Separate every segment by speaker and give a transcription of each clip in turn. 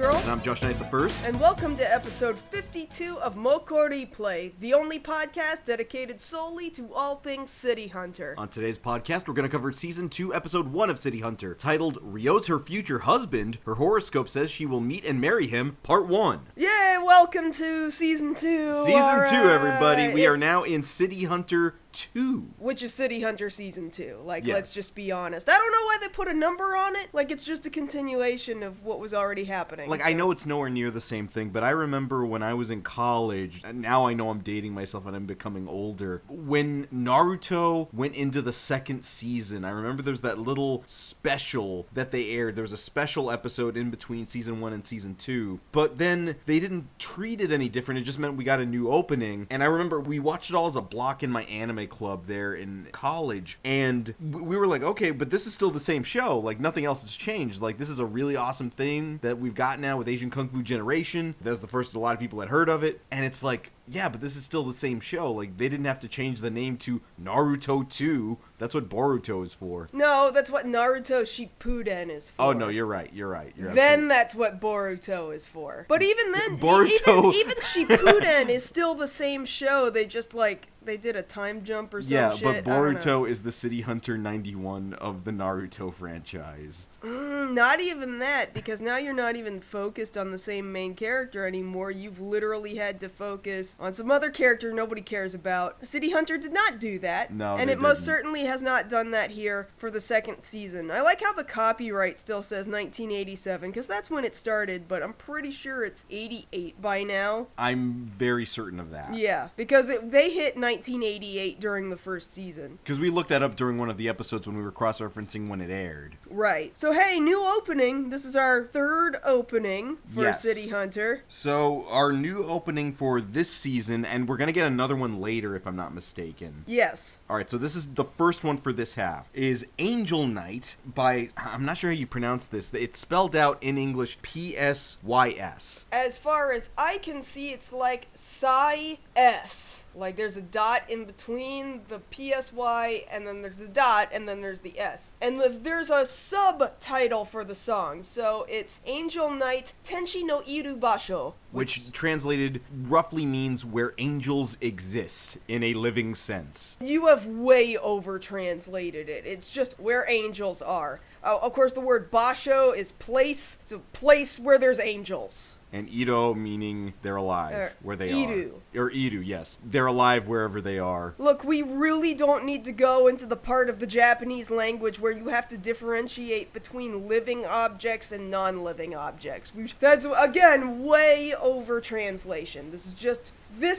Speaker 1: MarzGurl.
Speaker 2: And I'm JoshKnightTheFirst.
Speaker 1: And welcome to episode 52 of MokkoriPlay, the only podcast dedicated solely to all things City Hunter.
Speaker 2: On today's podcast, we're going to cover Season 2, Episode 1 of City Hunter, titled Ryo's Her Future Husband. Her horoscope says she will meet and marry him, Part 1.
Speaker 1: Yay, welcome to Season 2.
Speaker 2: Season 2, everybody. We are now in City Hunter 2.
Speaker 1: Which is City Hunter Season 2. Like,
Speaker 2: yes.
Speaker 1: Let's just be honest. I don't know why they put a number on it. Like, it's just a continuation of what was already happening.
Speaker 2: Like, I know it's nowhere near the same thing, but I remember when I was in college, and now I know I'm dating myself and I'm becoming older, when Naruto went into the second season, I remember there was that little special that they aired. There was a special episode in between Season 1 and Season 2, but then they didn't treat it any different. It just meant we got a new opening, and I remember we watched it all as a block in my anime club there in college, and we were like, okay, but this is still the same show. Like, nothing else has changed. Like, this is a really awesome thing that we've got now with Asian Kung Fu Generation. That's the first a lot of people had heard of it, and it's like, yeah, but this is still the same show. Like, they didn't have to change the name to Naruto 2. That's what Boruto is for.
Speaker 1: No, that's what Naruto Shippuden is for.
Speaker 2: Oh, no, you're right.
Speaker 1: Then that's what Boruto is for. But even then,
Speaker 2: Boruto...
Speaker 1: even Shippuden is still the same show. They just, like, they did a time jump or some shit.
Speaker 2: Yeah, but Boruto is the City Hunter 91 of the Naruto franchise.
Speaker 1: Not even that, because now you're not even focused on the same main character anymore. You've literally had to focus on some other character nobody cares about. City Hunter did not do that.
Speaker 2: No,
Speaker 1: and
Speaker 2: they
Speaker 1: it most
Speaker 2: didn't.
Speaker 1: certainly has not done that here for the second season. I like how the copyright still says 1987, because that's when it started, but I'm pretty sure it's 88 by now.
Speaker 2: I'm very certain of that.
Speaker 1: Yeah, because they hit 1988 during the first season.
Speaker 2: Because we looked that up during one of the episodes when we were cross-referencing when it aired.
Speaker 1: Right. So hey, new opening. This is our third opening for
Speaker 2: Yes.
Speaker 1: City Hunter.
Speaker 2: So, our new opening for this season, and we're going to get another one later if I'm not mistaken.
Speaker 1: Yes.
Speaker 2: Alright, so this is the first one for this half, is Angel Knight by, I'm not sure how you pronounce this, it's spelled out in English P-S-Y-S.
Speaker 1: As far as I can see, it's like Psy-S. Like, there's a dot in between the PSY, and then there's the dot, and then there's the S. And there's a subtitle for the song, so it's Angel Knight Tenshi no Iru Basho.
Speaker 2: Which translated roughly means where angels exist in a living sense.
Speaker 1: You have way over-translated it. It's just where angels are. Of course, the word basho is place, so place where there's angels.
Speaker 2: And Iro meaning they're alive where they
Speaker 1: Iru.
Speaker 2: are. Or Iru, yes. They're alive wherever they are.
Speaker 1: Look, we really don't need to go into the part of the Japanese language where you have to differentiate between living objects and non-living objects. That's, again, way over translation. This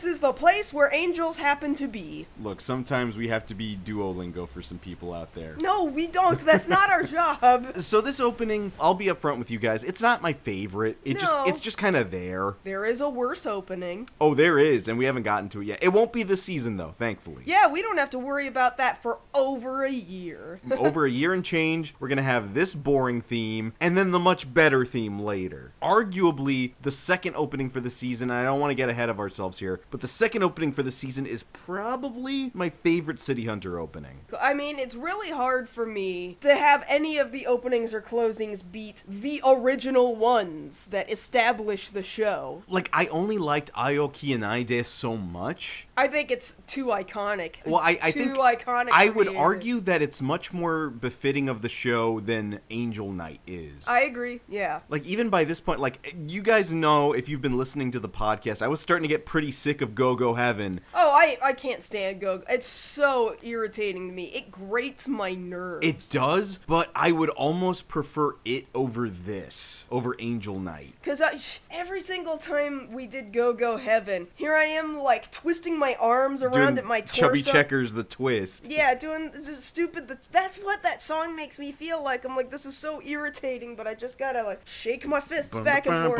Speaker 1: is the place where angels happen to be.
Speaker 2: Look, sometimes we have to be Duolingo for some people out there.
Speaker 1: No, we don't. That's not our job.
Speaker 2: So this opening, I'll be upfront with you guys, it's not my favorite. It's just kind of there.
Speaker 1: There is a worse opening.
Speaker 2: Oh, there is, and we haven't gotten to it yet. It won't be this season, though, thankfully.
Speaker 1: Yeah, we don't have to worry about that for over a year.
Speaker 2: Over a year and change, we're going to have this boring theme, and then the much better theme later. Arguably, the second opening for the season, and I don't want to get ahead of ourselves here, but the second opening for the season is probably my favorite City Hunter opening.
Speaker 1: I mean, it's really hard for me to have any of the openings or closings beat the original ones that establish the show.
Speaker 2: Like, I only liked Aoki and Aide so much.
Speaker 1: I think it's too iconic.
Speaker 2: Well, I think
Speaker 1: iconic.
Speaker 2: I would argue that it's much more befitting of the show than Angel Knight is.
Speaker 1: I agree, yeah.
Speaker 2: Like, even by this point, like, you guys know, if you've been listening to the podcast, I was starting to get pretty sick of Go Go Heaven.
Speaker 1: Oh, I can't stand Go. It's so irritating to me. It grates my nerves.
Speaker 2: It does, but I would almost prefer it over this, over Angel Knight.
Speaker 1: Because every single time we did Go Go Heaven, here I am, like, twisting my arms around at my torso.
Speaker 2: Chubby Checkers, the twist.
Speaker 1: Yeah, doing this stupid. That's what that song makes me feel like. I'm like, this is so irritating, but I just gotta, like, shake my fists back and forth.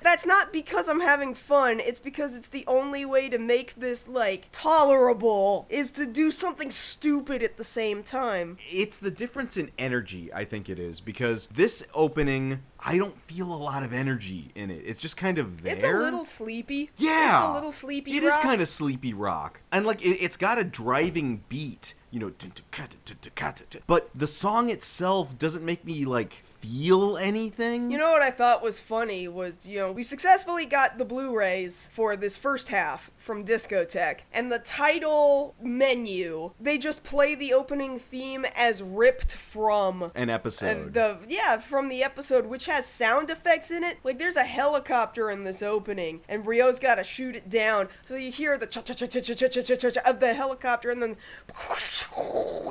Speaker 1: That's not because I'm having fun. It's because it's the only way to make this, like, tolerable, is to do something stupid at the same time.
Speaker 2: It's the difference in energy, I think it is, because this opening, I don't feel a lot of energy in it. It's just kind of there.
Speaker 1: It's a little sleepy.
Speaker 2: Yeah.
Speaker 1: It's a little sleepy
Speaker 2: It
Speaker 1: rock.
Speaker 2: is kind of sleepy rock. And, like, it's got a driving beat. You know, but the song itself doesn't make me, like, feel anything.
Speaker 1: You know what I thought was funny was, we successfully got the Blu-rays for this first half from Discotek, and the title menu, they just play the opening theme as ripped from
Speaker 2: an episode.
Speaker 1: From the episode, which has sound effects in it. Like, there's a helicopter in this opening, and Ryo's gotta shoot it down, so you hear the cha-cha-cha-cha-cha-cha-cha of the helicopter, and then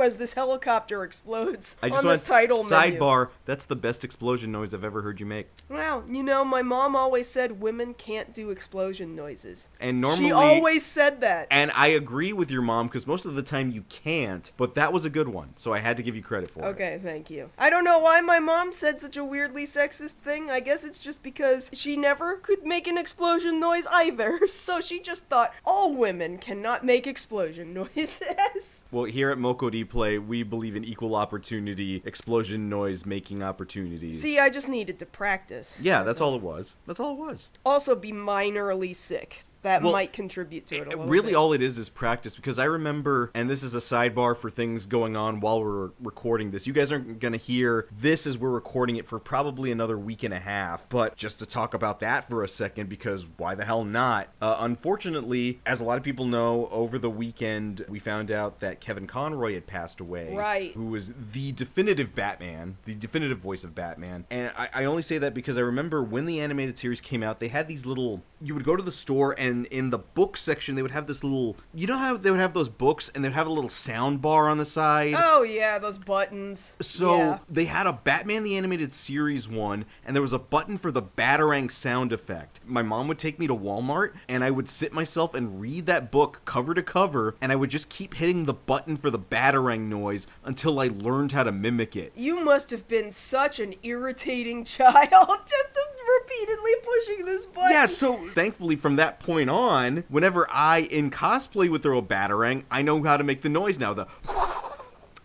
Speaker 1: as this helicopter explodes on this title menu.
Speaker 2: Sidebar, that's the best explosion noise I've ever heard you make.
Speaker 1: Well, my mom always said women can't do explosion noises.
Speaker 2: And normally...
Speaker 1: She always said that.
Speaker 2: And I agree with your mom, because most of the time you can't, but that was a good one, so I had to give you credit for it.
Speaker 1: Okay, thank you. I don't know why my mom said such a weirdly sexist thing. I guess it's just because she never could make an explosion noise either, so she just thought all women cannot make explosion noises.
Speaker 2: Well, here at MokkoriPlay, we believe in equal opportunity, explosion noise making opportunities.
Speaker 1: See, I just needed to practice.
Speaker 2: Yeah, that's all it was. That's all it was.
Speaker 1: Also be minorly sick. That might contribute to it a little
Speaker 2: really
Speaker 1: bit.
Speaker 2: all it is practice, because I remember, and this is a sidebar for things going on while we're recording this. You guys aren't going to hear this as we're recording it for probably another week and a half, but just to talk about that for a second, because why the hell not? Unfortunately, as a lot of people know, over the weekend, we found out that Kevin Conroy had passed away.
Speaker 1: Right.
Speaker 2: Who was the definitive Batman, the definitive voice of Batman. And I only say that because I remember when the animated series came out, they had these little... You would go to the store, and in the book section, they would have this little... You know how they would have those books, and they'd have a little sound bar on the side?
Speaker 1: Oh, yeah, those buttons.
Speaker 2: So, They had a Batman the Animated Series one, and there was a button for the Batarang sound effect. My mom would take me to Walmart, and I would sit myself and read that book cover to cover, and I would just keep hitting the button for the Batarang noise until I learned how to mimic it.
Speaker 1: You must have been such an irritating child, just repeatedly pushing this button.
Speaker 2: Yeah, so thankfully from that point on, whenever I in cosplay would throw a Batarang, I know how to make the noise now.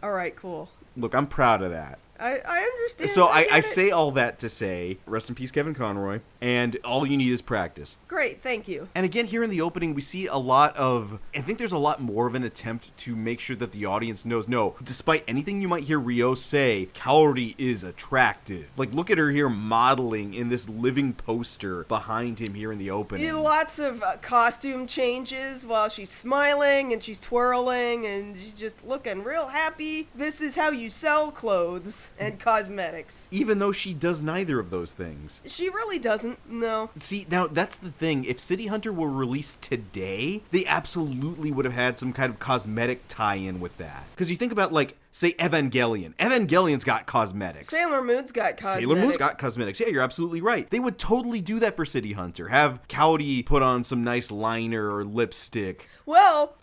Speaker 1: Alright, cool.
Speaker 2: Look, I'm proud of that.
Speaker 1: I understand.
Speaker 2: So I say all that to say, rest in peace, Kevin Conroy, and all you need is practice.
Speaker 1: Great, thank you.
Speaker 2: And again, here in the opening, we see a lot of... I think there's a lot more of an attempt to make sure that the audience knows, no, despite anything you might hear Ryo say, Kaori is attractive. Like, look at her here modeling in this living poster behind him here in the opening.
Speaker 1: Lots of costume changes while she's smiling, and she's twirling, and she's just looking real happy. This is how you sell clothes and cosmetics.
Speaker 2: Even though she does neither of those things.
Speaker 1: She really doesn't, no.
Speaker 2: See, now, that's the thing. If City Hunter were released today, they absolutely would have had some kind of cosmetic tie-in with that. Because you think about, like, say Evangelion. Evangelion's got cosmetics.
Speaker 1: Sailor Moon's got cosmetics.
Speaker 2: Sailor Moon's got cosmetics. Yeah, you're absolutely right. They would totally do that for City Hunter. Have Kaori put on some nice liner or lipstick.
Speaker 1: Well,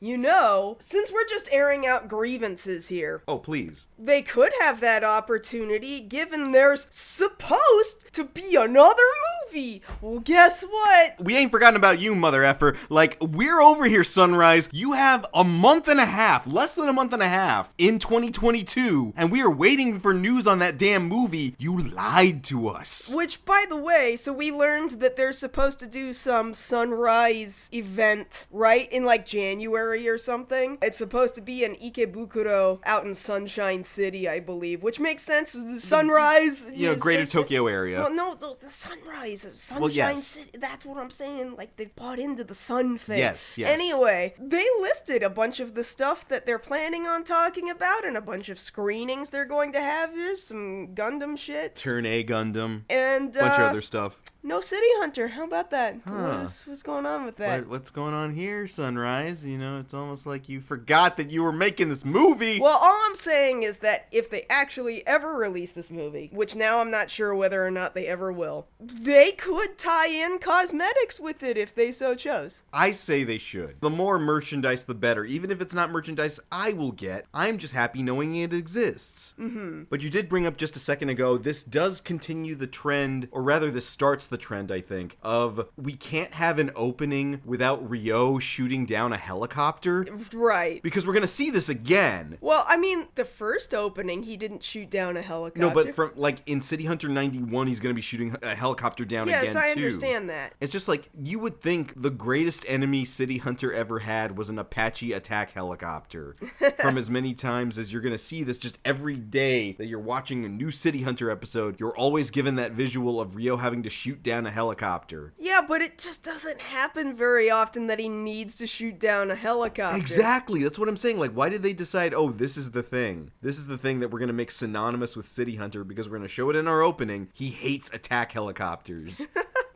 Speaker 1: since we're just airing out grievances here.
Speaker 2: Oh, please.
Speaker 1: They could have that opportunity, given there's supposed to be another movie. Well, guess what?
Speaker 2: We ain't forgotten about you, mother effer. Like, we're over here, Sunrise. You have a month and a half, less than a month and a half, in 2022, and we are waiting for news on that damn movie. You lied to us.
Speaker 1: Which, by the way, so we learned that they're supposed to do some Sunrise event, right? In, like, January or something. It's supposed to be in Ikebukuro out in Sunshine City, I believe, which makes sense. The Sunrise,
Speaker 2: Greater Tokyo area.
Speaker 1: Well, no, the Sunrise, Sunshine City. That's what I'm saying. Like, they bought into the sun thing.
Speaker 2: Yes.
Speaker 1: Anyway, they listed a bunch of the stuff that they're planning on talking about and a bunch of screenings they're going to have. Here's some Gundam shit.
Speaker 2: Turn A Gundam.
Speaker 1: And
Speaker 2: bunch of other stuff.
Speaker 1: No City Hunter. How about that?
Speaker 2: Huh.
Speaker 1: What's going on with that?
Speaker 2: What's going on here, Sunrise? It's almost like you forgot that you were making this movie.
Speaker 1: Well, all I'm saying is that if they actually ever release this movie, which now I'm not sure whether or not they ever will, they could tie in cosmetics with it if they so chose.
Speaker 2: I say they should. The more merchandise, the better. Even if it's not merchandise I will get, I'm just happy knowing it exists.
Speaker 1: Mm-hmm.
Speaker 2: But you did bring up just a second ago, this does continue the trend, or rather this starts the trend, I think, of we can't have an opening without Ryo shooting down a helicopter.
Speaker 1: Right.
Speaker 2: Because we're going to see this again.
Speaker 1: Well, I mean, the first opening, he didn't shoot down a helicopter.
Speaker 2: No, but from, like, in City Hunter 91, he's going to be shooting a helicopter down again, too.
Speaker 1: Yes, I understand that.
Speaker 2: It's just like, you would think the greatest enemy City Hunter ever had was an Apache attack helicopter. From as many times as you're going to see this, just every day that you're watching a new City Hunter episode, you're always given that visual of Ryo having to shoot down a helicopter.
Speaker 1: Yeah, but it just doesn't happen very often that he needs to shoot down a helicopter.
Speaker 2: Exactly. That's what I'm saying. Like, why did they decide, oh, this is the thing? This is the thing that we're going to make synonymous with City Hunter because we're going to show it in our opening. He hates attack helicopters.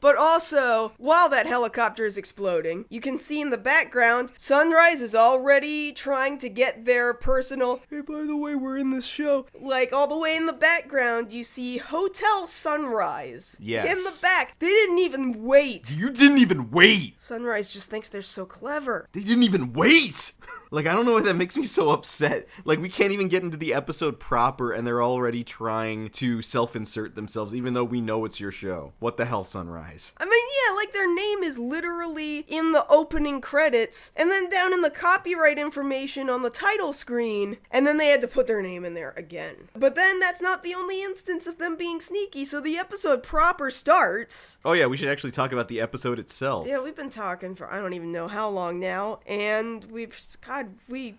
Speaker 1: But also, while that helicopter is exploding, you can see in the background, Sunrise is already trying to get their personal, hey, by the way, we're in this show. Like, all the way in the background, you see Hotel Sunrise.
Speaker 2: Yes.
Speaker 1: In the back. They didn't even wait.
Speaker 2: You didn't even wait.
Speaker 1: Sunrise just thinks they're so clever.
Speaker 2: They didn't even wait. Like, I don't know why that makes me so upset. Like, we can't even get into the episode proper, and they're already trying to self-insert themselves, even though we know it's your show. What the hell, Sunrise?
Speaker 1: I mean, yeah, like their name is literally in the opening credits, and then down in the copyright information on the title screen, and then they had to put their name in there again. But then that's not the only instance of them being sneaky, so the episode proper starts.
Speaker 2: Oh yeah, we should actually talk about the episode itself.
Speaker 1: Yeah, we've been talking for I don't even know how long now, and we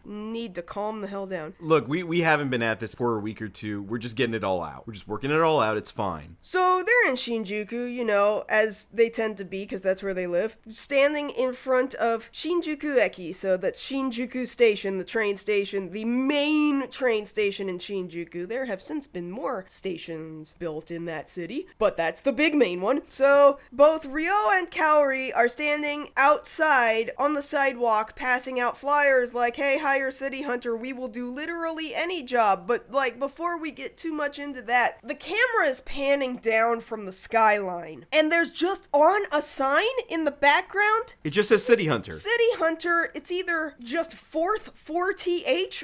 Speaker 1: need to calm the hell down.
Speaker 2: Look, we haven't been at this for a week or two. We're just getting it all out. We're just working it all out. It's fine.
Speaker 1: So they're in Shinjuku, you know, as they tend to be, because that's where they live, standing in front of Shinjuku Eki, so that's Shinjuku Station, the train station, the main train station in Shinjuku. There have since been more stations built in that city, but that's the big main one. So both Ryo and Kaori are standing outside on the sidewalk, passing out flyers like, hey, hire City Hunter, we will do literally any job. But like, before we get too much into that, the camera is panning down from the skyline, and there's just on a sign in the background,
Speaker 2: it just says City Hunter.
Speaker 1: City Hunter, it's either just 4th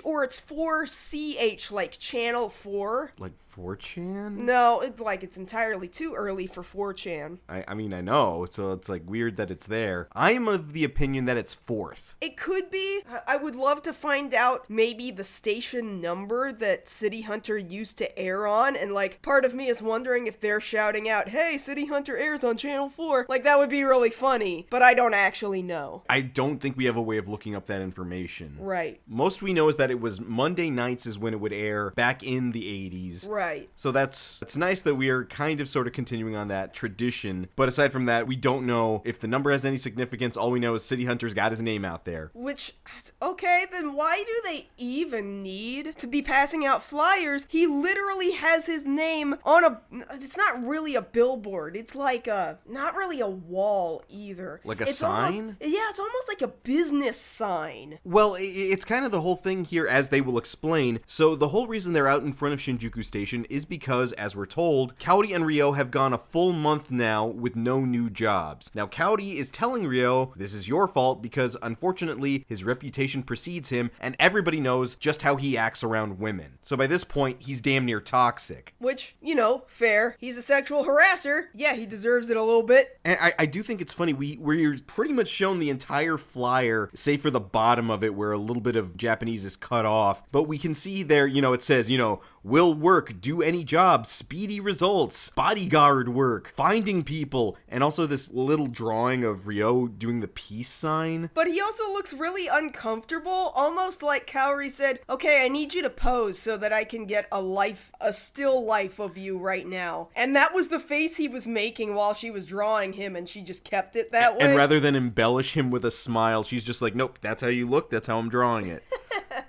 Speaker 1: or it's 4CH, like Channel 4.
Speaker 2: Like 4chan?
Speaker 1: No, it's entirely too early for 4chan.
Speaker 2: I mean, I know, so it's like weird that it's there. I am of the opinion that it's 4th.
Speaker 1: It could be. I would love to find out maybe the station number that City Hunter used to air on, and like part of me is wondering if they're shouting out, hey, City Hunter airs on Channel 4. Like that would be really funny, but I don't actually know.
Speaker 2: I don't think we have a way of looking up that information.
Speaker 1: Right.
Speaker 2: Most we know is that it was Monday nights is when it would air back in the 80s.
Speaker 1: Right.
Speaker 2: So it's nice that we are kind of sort of continuing on that tradition. But aside from that, we don't know if the number has any significance. All we know is City Hunter's got his name out there.
Speaker 1: Which, okay, then why do they even need to be passing out flyers? He literally has his name on it's not really a billboard. It's like not really a wall either.
Speaker 2: Like a sign?
Speaker 1: It's almost like a business sign.
Speaker 2: Well, it's kind of the whole thing here, as they will explain. So the whole reason they're out in front of Shinjuku Station is because, as we're told, Kaori and Ryo have gone a full month now with no new jobs. Now, Kaori is telling Ryo, this is your fault because, unfortunately, his reputation precedes him, and everybody knows just how he acts around women. So by this point, he's damn near toxic.
Speaker 1: Which, you know, fair. He's a sexual harasser. Yeah, he deserves it a little bit.
Speaker 2: And I do think it's funny, we're pretty much shown the entire flyer, save for the bottom of it where a little bit of Japanese is cut off, but we can see there, you know, it says, you know, will work, do any job, speedy results, bodyguard work, finding people, and also this little drawing of Ryo doing the peace sign.
Speaker 1: But he also looks really uncomfortable, almost like Kaori said, okay, I need you to pose so that I can get a still life of you right now. And that was the face he was making while she was drawing him, and she just kept it that way.
Speaker 2: And rather than embellish him with a smile, she's just like, nope, that's how you look, that's how I'm drawing it.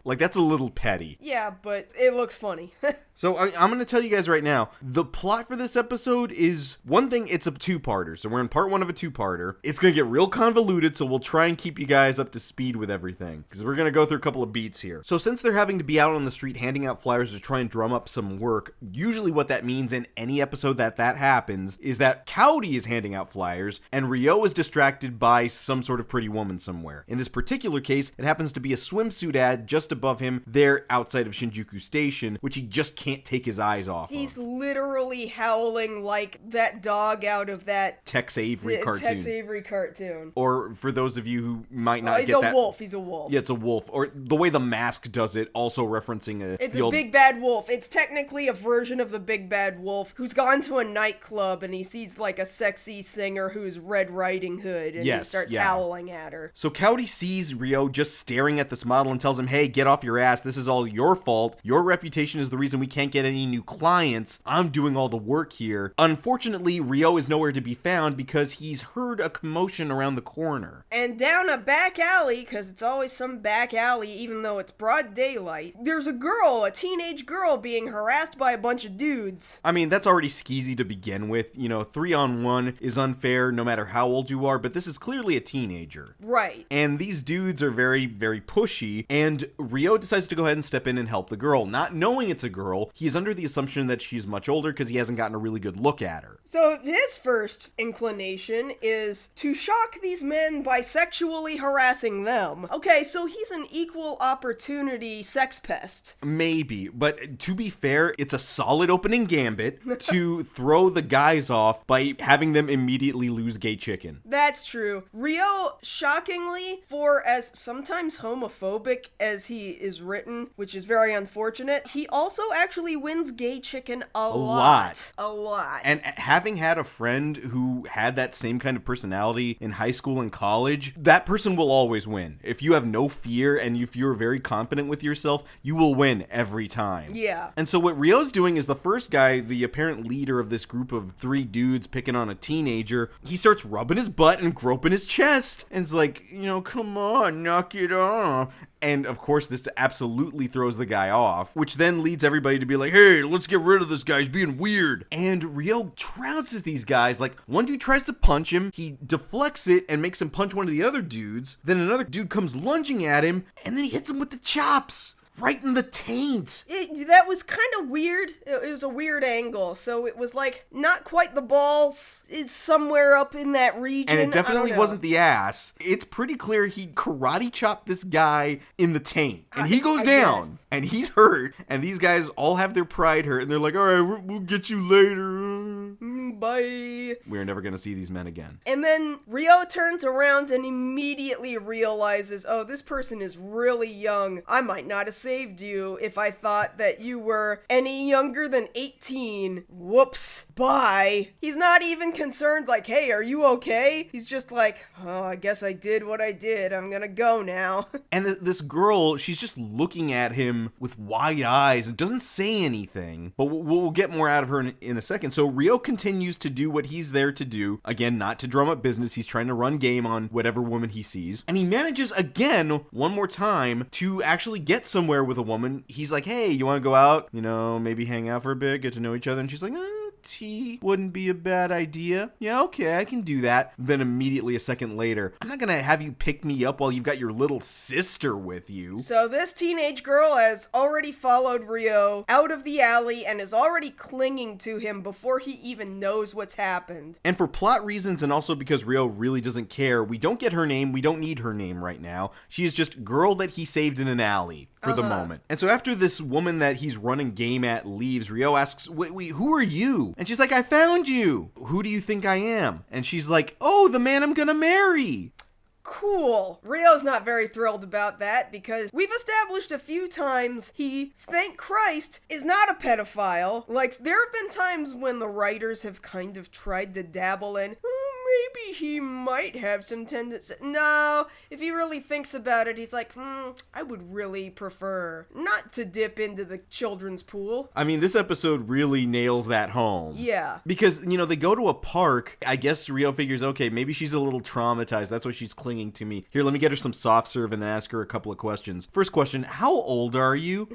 Speaker 2: Like, that's a little petty.
Speaker 1: Yeah, but it looks funny.
Speaker 2: So I'm going to tell you guys right now, the plot for this episode is, one thing, it's a two-parter. So we're in part one of a two-parter. It's going to get real convoluted, so we'll try and keep you guys up to speed with everything, because we're going to go through a couple of beats here. So since they're having to be out on the street handing out flyers to try and drum up some work, usually what that means in any episode that happens is that Kaori is handing out flyers, and Ryo is distracted by some sort of pretty woman somewhere. In this particular case, it happens to be a swimsuit ad just above him. They're outside of Shinjuku Station, which he just can't take his eyes off
Speaker 1: He's
Speaker 2: of.
Speaker 1: literally howling like that dog out of that
Speaker 2: Tex Avery cartoon.
Speaker 1: Tex Avery cartoon.
Speaker 2: Or for those of you who might not
Speaker 1: he's
Speaker 2: get
Speaker 1: a
Speaker 2: that.
Speaker 1: wolf. He's a wolf.
Speaker 2: Yeah, it's a wolf. Or the way The Mask does it, also referencing
Speaker 1: It's a big bad wolf. It's technically a version of the big bad wolf who's gone to a nightclub and he sees like a sexy singer who's Red Riding Hood and he starts howling at her.
Speaker 2: So Cowdy sees Ryo just staring at this model and tells him, hey, get off your ass. This is all your fault. Your reputation is the reason we can't get any new clients. I'm doing all the work here. Unfortunately, Ryo is nowhere to be found because he's heard a commotion around the corner.
Speaker 1: And down a back alley, because it's always some back alley even though it's broad daylight, there's a teenage girl being harassed by a bunch of dudes.
Speaker 2: I mean, that's already skeezy to begin with. 3-on-1 is unfair no matter how old you are, but this is clearly a teenager.
Speaker 1: Right.
Speaker 2: And these dudes are very, very pushy, and Ryo decides to go ahead and step in and help the girl. Not knowing it's a girl, he's under the assumption that she's much older because he hasn't gotten a really good look at her.
Speaker 1: So his first inclination is to shock these men by sexually harassing them. Okay, so he's an equal opportunity sex pest.
Speaker 2: Maybe, but to be fair, it's a solid opening gambit to throw the guys off by having them immediately lose gay chicken.
Speaker 1: That's true. Ryo, shockingly, for as sometimes homophobic as he is written, which is very unfortunate, he also actually wins gay chicken a lot. A lot.
Speaker 2: And having had a friend who had that same kind of personality in high school and college, that person will always win. If you have no fear and if you're very confident with yourself, you will win every time.
Speaker 1: Yeah.
Speaker 2: And so what Ryo's doing is the first guy, the apparent leader of this group of 3 dudes picking on a teenager, he starts rubbing his butt and groping his chest. And it's like, come on, knock it off. And of course, this absolutely throws the guy off, which then leads everybody to be like, hey, let's get rid of this guy. He's being weird. And Ryo trounces these guys. Like, one dude tries to punch him. He deflects it and makes him punch one of the other dudes. Then another dude comes lunging at him, and then he hits him with the chops. Right in the taint.
Speaker 1: That was kind of weird. It was a weird angle. So it was like not quite the balls. It's somewhere up in that region.
Speaker 2: And it definitely wasn't the ass. It's pretty clear he karate chopped this guy in the taint. And he goes down. And he's hurt. And these guys all have their pride hurt. And they're like, all right, we'll get you later.
Speaker 1: Bye.
Speaker 2: We're never going to see these men again.
Speaker 1: And then Ryo turns around and immediately realizes, oh, this person is really young. I might not have saved you if I thought that you were any younger than 18. Whoops. Bye. He's not even concerned like, hey, are you okay? He's just like, oh, I guess I did what I did. I'm gonna go now.
Speaker 2: And this girl, she's just looking at him with wide eyes and doesn't say anything. But we'll get more out of her in a second. So Ryo continues to do what he's there to do. Again, not to drum up business. He's trying to run game on whatever woman he sees. And he manages again, one more time, to actually get somewhere with a woman. He's like, hey, you want to go out? Maybe hang out for a bit, get to know each other. And she's like, tea wouldn't be a bad idea. Yeah, okay, I can do that. Then immediately a second later, I'm not gonna have you pick me up while you've got your little sister with you.
Speaker 1: So this teenage girl has already followed Ryo out of the alley and is already clinging to him before he even knows what's happened.
Speaker 2: And for plot reasons and also because Ryo really doesn't care, we don't get her name. We don't need her name right now. She is just girl that he saved in an alley for the moment. And so after this woman that he's running game at leaves, Ryo asks, wait, who are you? And she's like, I found you. Who do you think I am? And she's like, oh, the man I'm gonna marry.
Speaker 1: Cool. Ryo's not very thrilled about that because we've established a few times he, thank Christ, is not a pedophile. Like, there have been times when the writers have kind of tried to dabble in, maybe he might have some tendencies. No, if he really thinks about it, he's like, I would really prefer not to dip into the children's pool.
Speaker 2: I mean, this episode really nails that home.
Speaker 1: Yeah.
Speaker 2: Because, they go to a park. I guess Ryo figures, okay, maybe she's a little traumatized. That's why she's clinging to me. Here, let me get her some soft serve and then ask her a couple of questions. First question, how old are you?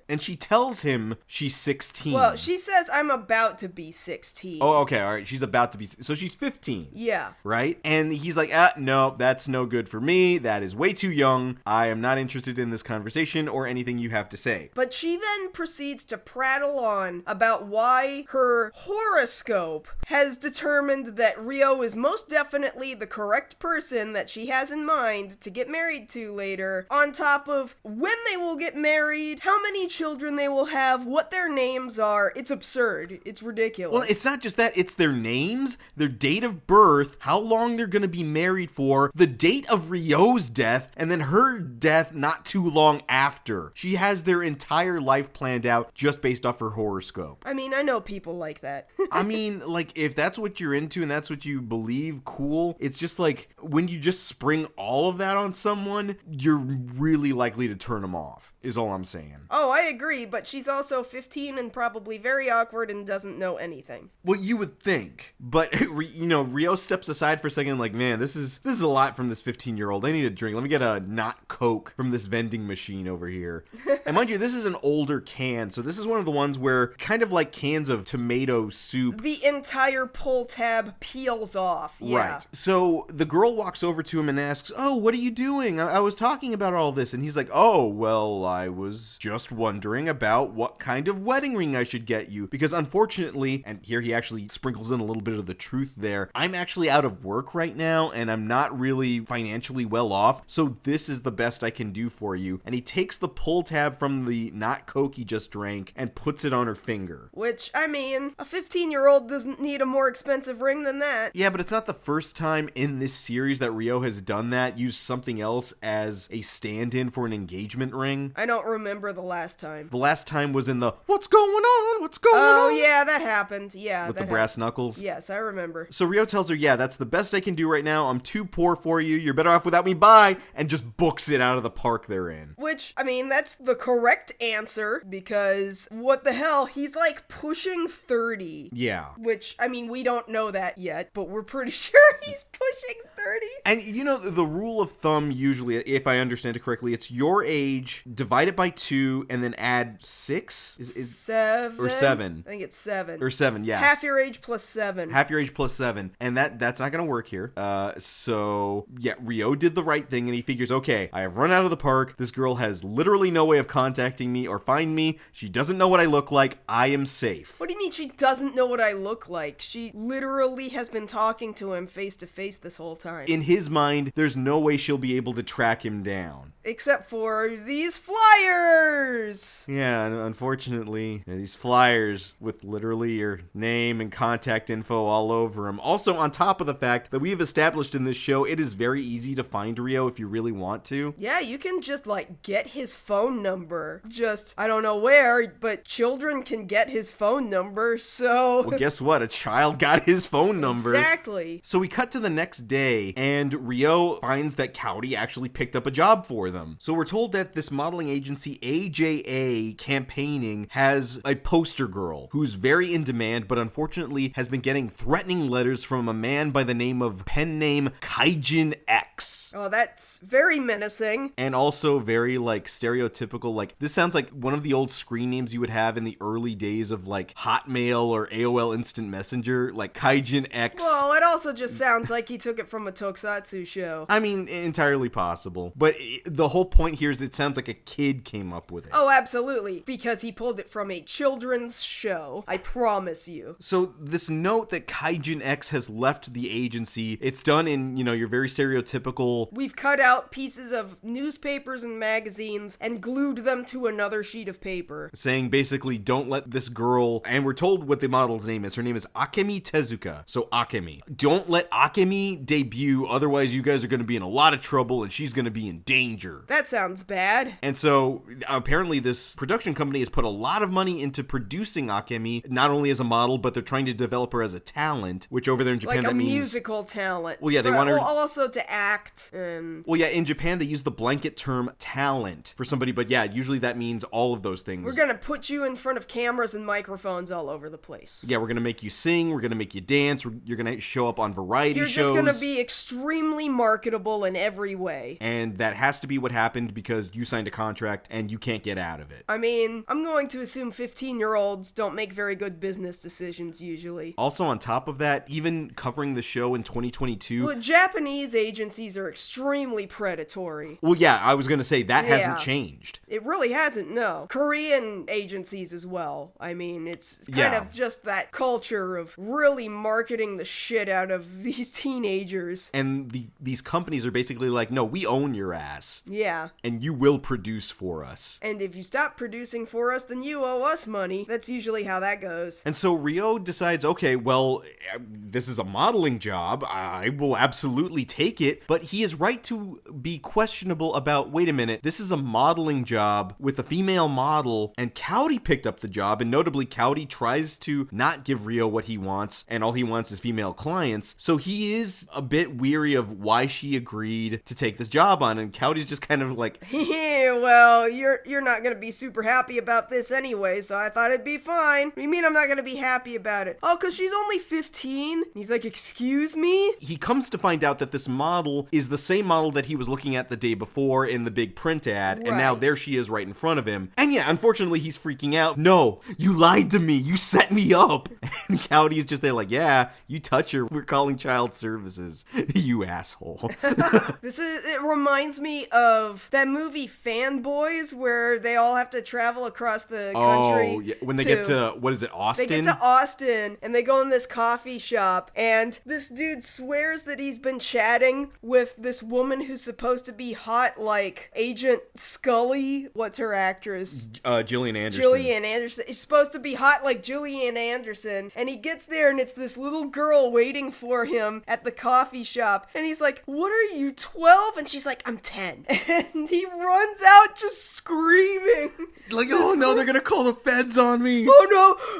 Speaker 2: And she tells him she's 16.
Speaker 1: Well, she says, I'm about to be 16.
Speaker 2: Oh, okay, all right. She's about to be. So she's 15.
Speaker 1: Yeah.
Speaker 2: Right? And he's like, no, that's no good for me. That is way too young. I am not interested in this conversation or anything you have to say.
Speaker 1: But she then proceeds to prattle on about why her horoscope has determined that Ryo is most definitely the correct person that she has in mind to get married to later, on top of when they will get married, how many children they will have, what their names are. It's absurd. It's ridiculous.
Speaker 2: Well, it's not just that. It's their names, their date of birth, how long they're going to be married for, the date of Ryo's death, and then her death not too long after. She has their entire life planned out just based off her horoscope.
Speaker 1: I mean, I know people like that.
Speaker 2: I mean, like, if that's what you're into and that's what you believe, cool. It's just like, when you just spring all of that on someone, you're really likely to turn them off, is all I'm saying.
Speaker 1: Oh, I agree, but she's also 15 and probably very awkward and doesn't know anything.
Speaker 2: Well, you would think, but, Ryo steps aside for a second like, man, this is a lot from this 15-year-old. I need a drink. Let me get a not Coke from this vending machine over here. And mind you, this is an older can, so this is one of the ones where, kind of like cans of tomato soup,
Speaker 1: the entire pull tab peels off. Yeah.
Speaker 2: Right. So the girl walks over to him and asks, oh, what are you doing? I was talking about all this. And he's like, oh, well, I was just wondering about what kind of wedding ring I should get you. Because unfortunately, and here he actually sprinkles in a little bit of the truth there, I'm actually out of work right now and I'm not really financially well off. So this is the best I can do for you. And he takes the pull tab from the not Coke he just drank and puts it on her finger.
Speaker 1: Which, I mean, a 15-year-old doesn't need a more expensive ring than that.
Speaker 2: Yeah, but it's not the first time in this series that Ryo has done that, used something else as a stand-in for an engagement ring.
Speaker 1: I don't remember the last time.
Speaker 2: The last time was in the, what's going on? What's going on?
Speaker 1: Oh, yeah, that happened. Yeah,
Speaker 2: with the brass knuckles?
Speaker 1: Yes, I remember.
Speaker 2: So Ryo tells her, yeah, that's the best I can do right now. I'm too poor for you. You're better off without me. Bye. And just books it out of the park they're in.
Speaker 1: Which, I mean, that's the correct answer because what the hell? He's like pushing 30.
Speaker 2: Yeah.
Speaker 1: Which, I mean, we don't know that yet, but we're pretty sure he's pushing 30.
Speaker 2: And the rule of thumb usually, if I understand it correctly, it's your age, divide it by 2, and then add 6? Is
Speaker 1: 7?
Speaker 2: Or 7.
Speaker 1: I think it's 7.
Speaker 2: Or 7, yeah.
Speaker 1: Half your age plus 7.
Speaker 2: Half your age plus 7. And that's not going to work here. So, yeah, Ryo did the right thing, and he figures, okay, I have run out of the park. This girl has literally no way of contacting me or find me. She doesn't know what I look like. I am safe.
Speaker 1: What do you mean she doesn't know what I look like? She literally has been talking to him face to face this whole time.
Speaker 2: In his mind, there's no way she'll be able to track him down.
Speaker 1: Except for these flyers!
Speaker 2: Yeah, unfortunately, these flyers with literally your name and contact info all over them. Also, on top of the fact that we've established in this show, it is very easy to find Ryo if you really want to.
Speaker 1: Yeah, you can just, get his phone number. Just, I don't know where, but children can get his phone number, so...
Speaker 2: Well, guess what? A child got his phone number.
Speaker 1: Exactly.
Speaker 2: So we cut to the next day, and Ryo finds that Cowdy actually picked up a job for them. So we're told that this modeling agency, AJA Campaigning, has a poster girl who's very in demand, but unfortunately has been getting threatening letters from a man by the name of pen name Kaijin X.
Speaker 1: Oh, that's very menacing.
Speaker 2: And also very, stereotypical, this sounds like one of the old screen names you would have in the early days of, Hotmail or AOL Instant Messenger, Kaijin X.
Speaker 1: Well, it also just sounds like he took it from a tokusatsu show.
Speaker 2: I mean, entirely possible. But the whole point here is it sounds like a kid came up with it.
Speaker 1: Oh, absolutely. Because he pulled it from a children's show. I promise you.
Speaker 2: So this note that Kaijin X has left the agency, it's done in, your very stereotypical...
Speaker 1: We've cut out pieces of newspapers and magazines and glued them to another sheet of paper.
Speaker 2: Saying basically, don't let this girl... And we're told what the model's name is. Her name is Akemi Tezuka. So Akemi. Don't let Akemi debut, otherwise you guys are going to be in a lot of trouble and she's going to be in danger.
Speaker 1: That sounds bad.
Speaker 2: And so apparently this production company has put a lot of money into producing Akemi, not only as a model, but they're trying to develop her as a talent, which over there in Japan,
Speaker 1: like
Speaker 2: that means...
Speaker 1: musical talent.
Speaker 2: Well, yeah, they want her...
Speaker 1: Also to act.
Speaker 2: Well, yeah, in Japan, they use the blanket term talent for somebody, but yeah, usually that means all of those things.
Speaker 1: We're gonna put you in front of cameras and microphones all over the place.
Speaker 2: Yeah, we're gonna make you sing, we're gonna make you dance, you're gonna show up on variety shows.
Speaker 1: You're just gonna be extremely marketable in every way.
Speaker 2: And that has to be what happened because you signed a contract and you can't get out of it.
Speaker 1: I mean, I'm going to assume 15-year-olds don't make very good business decisions usually.
Speaker 2: Also, on top of that, even covering the show in 2022.
Speaker 1: Well, Japanese agencies are extremely predatory.
Speaker 2: Well, yeah, I was going to say that hasn't changed.
Speaker 1: It really hasn't, no. Korean agencies as well. I mean, it's kind of just that culture of really marketing the shit out of these teenagers.
Speaker 2: And these companies are basically like, no, we own your ass.
Speaker 1: Yeah.
Speaker 2: And you will produce for us.
Speaker 1: And if you stop producing for us, then you owe us money. That's usually how that goes.
Speaker 2: And so Ryo decides, okay, well, this is a modeling job. I will absolutely take it. But he is right to be questionable about, wait a minute, this is a modeling job with a female model, and Cowdy picked up the job, and notably Cowdy tries to not give Ryo what he wants, and all he wants is female clients. So he is a bit weary of why she agreed to take this job on, and Cowdy's just kind of like,
Speaker 1: well, you're not gonna be super happy about this anyway, so I thought it'd be fine. What do you mean I'm not gonna be happy about it? Oh, 'cause she's only 15? He's like, excuse me?
Speaker 2: He comes to find out that this model is the same model that he was looking at the day before in the big print ad, and now there she is right in front of him. And yeah, unfortunately, he's freaking out. No, you lied to me. You set me up. And Cowdy's just there like, yeah, you touch her. We're calling child services. You asshole.
Speaker 1: It reminds me of that movie Fanboys, where they all have to travel across the country.
Speaker 2: Oh, yeah. When they get to, what is it, Austin?
Speaker 1: They get to Austin, and they go in this coffee shop, and this dude swears that he's been chatting with this woman who's supposed to be hot like Agent Scully. What's her actress?
Speaker 2: Gillian Anderson.
Speaker 1: Gillian Anderson. She's supposed to be hot like Gillian Anderson, and he gets there, and it's this little girl waiting for him at the coffee shop, and he's like, what are you, 12? And she's like, I'm 10. And he runs out just screaming.
Speaker 2: Like, oh no, they're gonna call the feds on me.
Speaker 1: Oh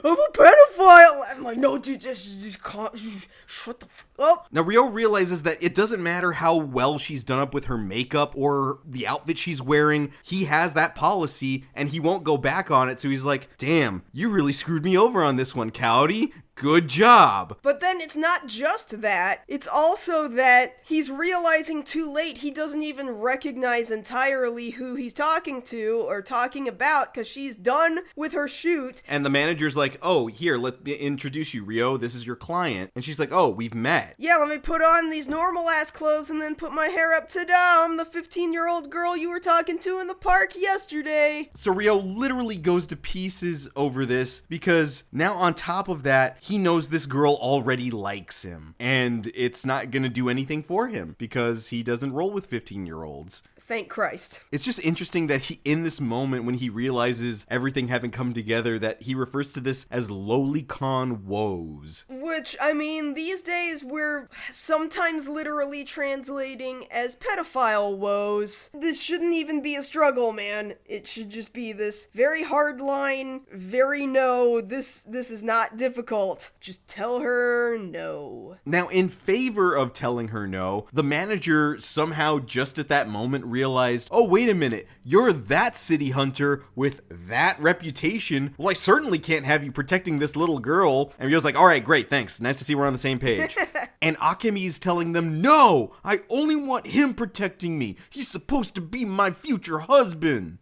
Speaker 1: no, I'm a pedophile. I'm like, no, dude, just shut the fuck up.
Speaker 2: Now, Ryo realizes that it doesn't matter how well she's done up with her makeup or the outfit she's wearing. He has that policy, and he won't go back on it, so he's like, damn, you really screwed me over on this one, Cowdy. Good job.
Speaker 1: But then it's not just that. It's also that he's realizing too late he doesn't even recognize entirely who he's talking to or talking about, because she's done with her shoot.
Speaker 2: And the manager's like, oh, here, let me introduce you, Ryo. This is your client. And she's like, oh, we've met.
Speaker 1: Yeah, let me put on these normal ass clothes and then put my hair up to down. The 15-year-old girl you were talking to in the park yesterday.
Speaker 2: So Ryo literally goes to pieces over this, because now on top of that, he knows this girl already likes him, and it's not gonna do anything for him because he doesn't roll with 15-year-olds.
Speaker 1: Thank Christ.
Speaker 2: It's just interesting that he, in this moment when he realizes everything having come together, that he refers to this as lolicon woes.
Speaker 1: Which, I mean, these days we're sometimes literally translating as pedophile woes. This shouldn't even be a struggle, man. It should just be this very hard line, very no, this is not difficult. Just tell her no.
Speaker 2: Now, in favor of telling her no, the manager somehow just at that moment realized, oh, wait a minute, you're that city hunter with that reputation. Well, I certainly can't have you protecting this little girl. And Ryo's like, all right, great, thanks. Nice to see we're on the same page. And Akemi's telling them, no, I only want him protecting me. He's supposed to be my future husband.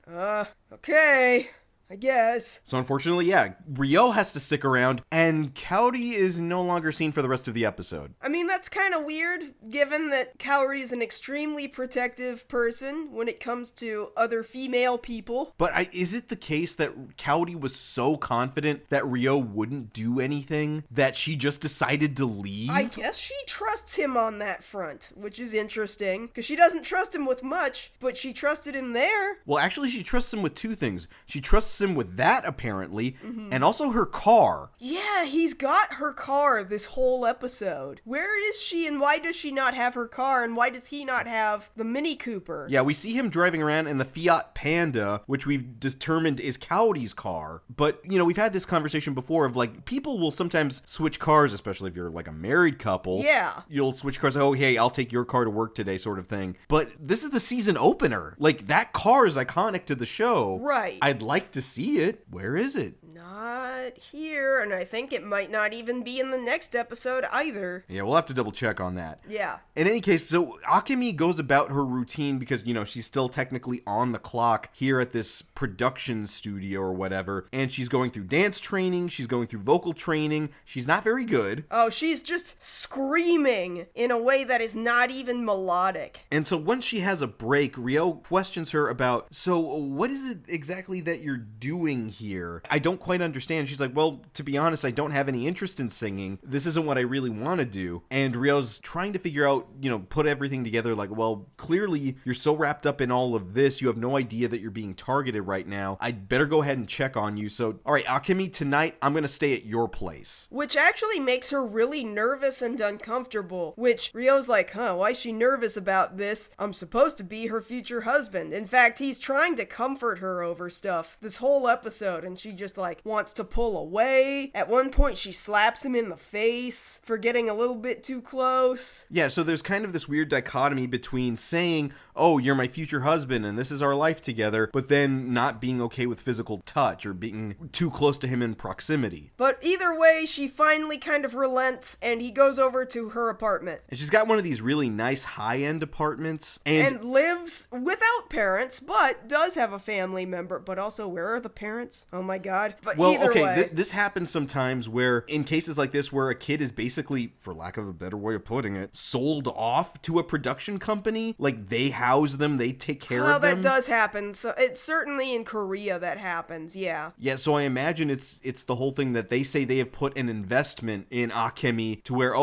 Speaker 1: Okay. I guess.
Speaker 2: So unfortunately, yeah, Ryo has to stick around, and Cowdy is no longer seen for the rest of the episode.
Speaker 1: I mean, that's kind of weird, given that Cowdy is an extremely protective person when it comes to other female people.
Speaker 2: But is it the case that Cowdy was so confident that Ryo wouldn't do anything that she just decided to leave?
Speaker 1: I guess she trusts him on that front, which is interesting, because she doesn't trust him with much, but she trusted him there.
Speaker 2: Well, actually, she trusts him with two things. She trusts him with that, apparently, and also her car.
Speaker 1: Yeah, he's got her car this whole episode. Where is she, and why does she not have her car, and why does he not have the Mini Cooper?
Speaker 2: Yeah, we see him driving around in the Fiat Panda, which we've determined is Cowdy's car. But, you know, we've had this conversation before of, like, people will sometimes switch cars, especially if you're, like, a married couple.
Speaker 1: Yeah.
Speaker 2: You'll switch cars, oh, hey, I'll take your car to work today, sort of thing. But this is the season opener. Like, that car is iconic to the show.
Speaker 1: Right.
Speaker 2: I'd like to see it. Where is it?
Speaker 1: Not here, and I think it might not even be in the next episode either.
Speaker 2: Yeah, we'll have to double check on that.
Speaker 1: Yeah.
Speaker 2: In any case, so Akemi goes about her routine because, she's still technically on the clock here at this production studio or whatever, and she's going through dance training, she's going through vocal training. She's not very good.
Speaker 1: Oh, she's just screaming in a way that is not even melodic.
Speaker 2: And so once she has a break, Ryo questions her about, so what is it exactly that you're doing here? I don't quite understand. She's like, well, to be honest, I don't have any interest in singing. This isn't what I really want to do. And Ryo's trying to figure out, put everything together like, well, clearly you're so wrapped up in all of this, you have no idea that you're being targeted right now. I'd better go ahead and check on you. So, all right, Akemi, tonight I'm going to stay at your place.
Speaker 1: Which actually makes her really nervous and uncomfortable. Which Ryo's like, why is she nervous about this? I'm supposed to be her future husband. In fact, he's trying to comfort her over stuff this whole episode, and she just wants to pull away. At one point, she slaps him in the face for getting a little bit too close.
Speaker 2: Yeah, so there's kind of this weird dichotomy between saying, oh, you're my future husband and this is our life together, but then not being okay with physical touch or being too close to him in proximity.
Speaker 1: But either way, she finally kind of relents, and he goes over to her apartment.
Speaker 2: And she's got one of these really nice high-end apartments.
Speaker 1: And lives without parents, but does have a family member. But also, where are the parents? Oh my god. But either way.
Speaker 2: This happens sometimes where, in cases like this, where a kid is basically, for lack of a better way of putting it, sold off to a production company. Like, they house them, they take care of them.
Speaker 1: That does happen. So it's certainly in Korea that happens, yeah.
Speaker 2: Yeah, so I imagine it's the whole thing that they say they have put an investment in Akemi to where,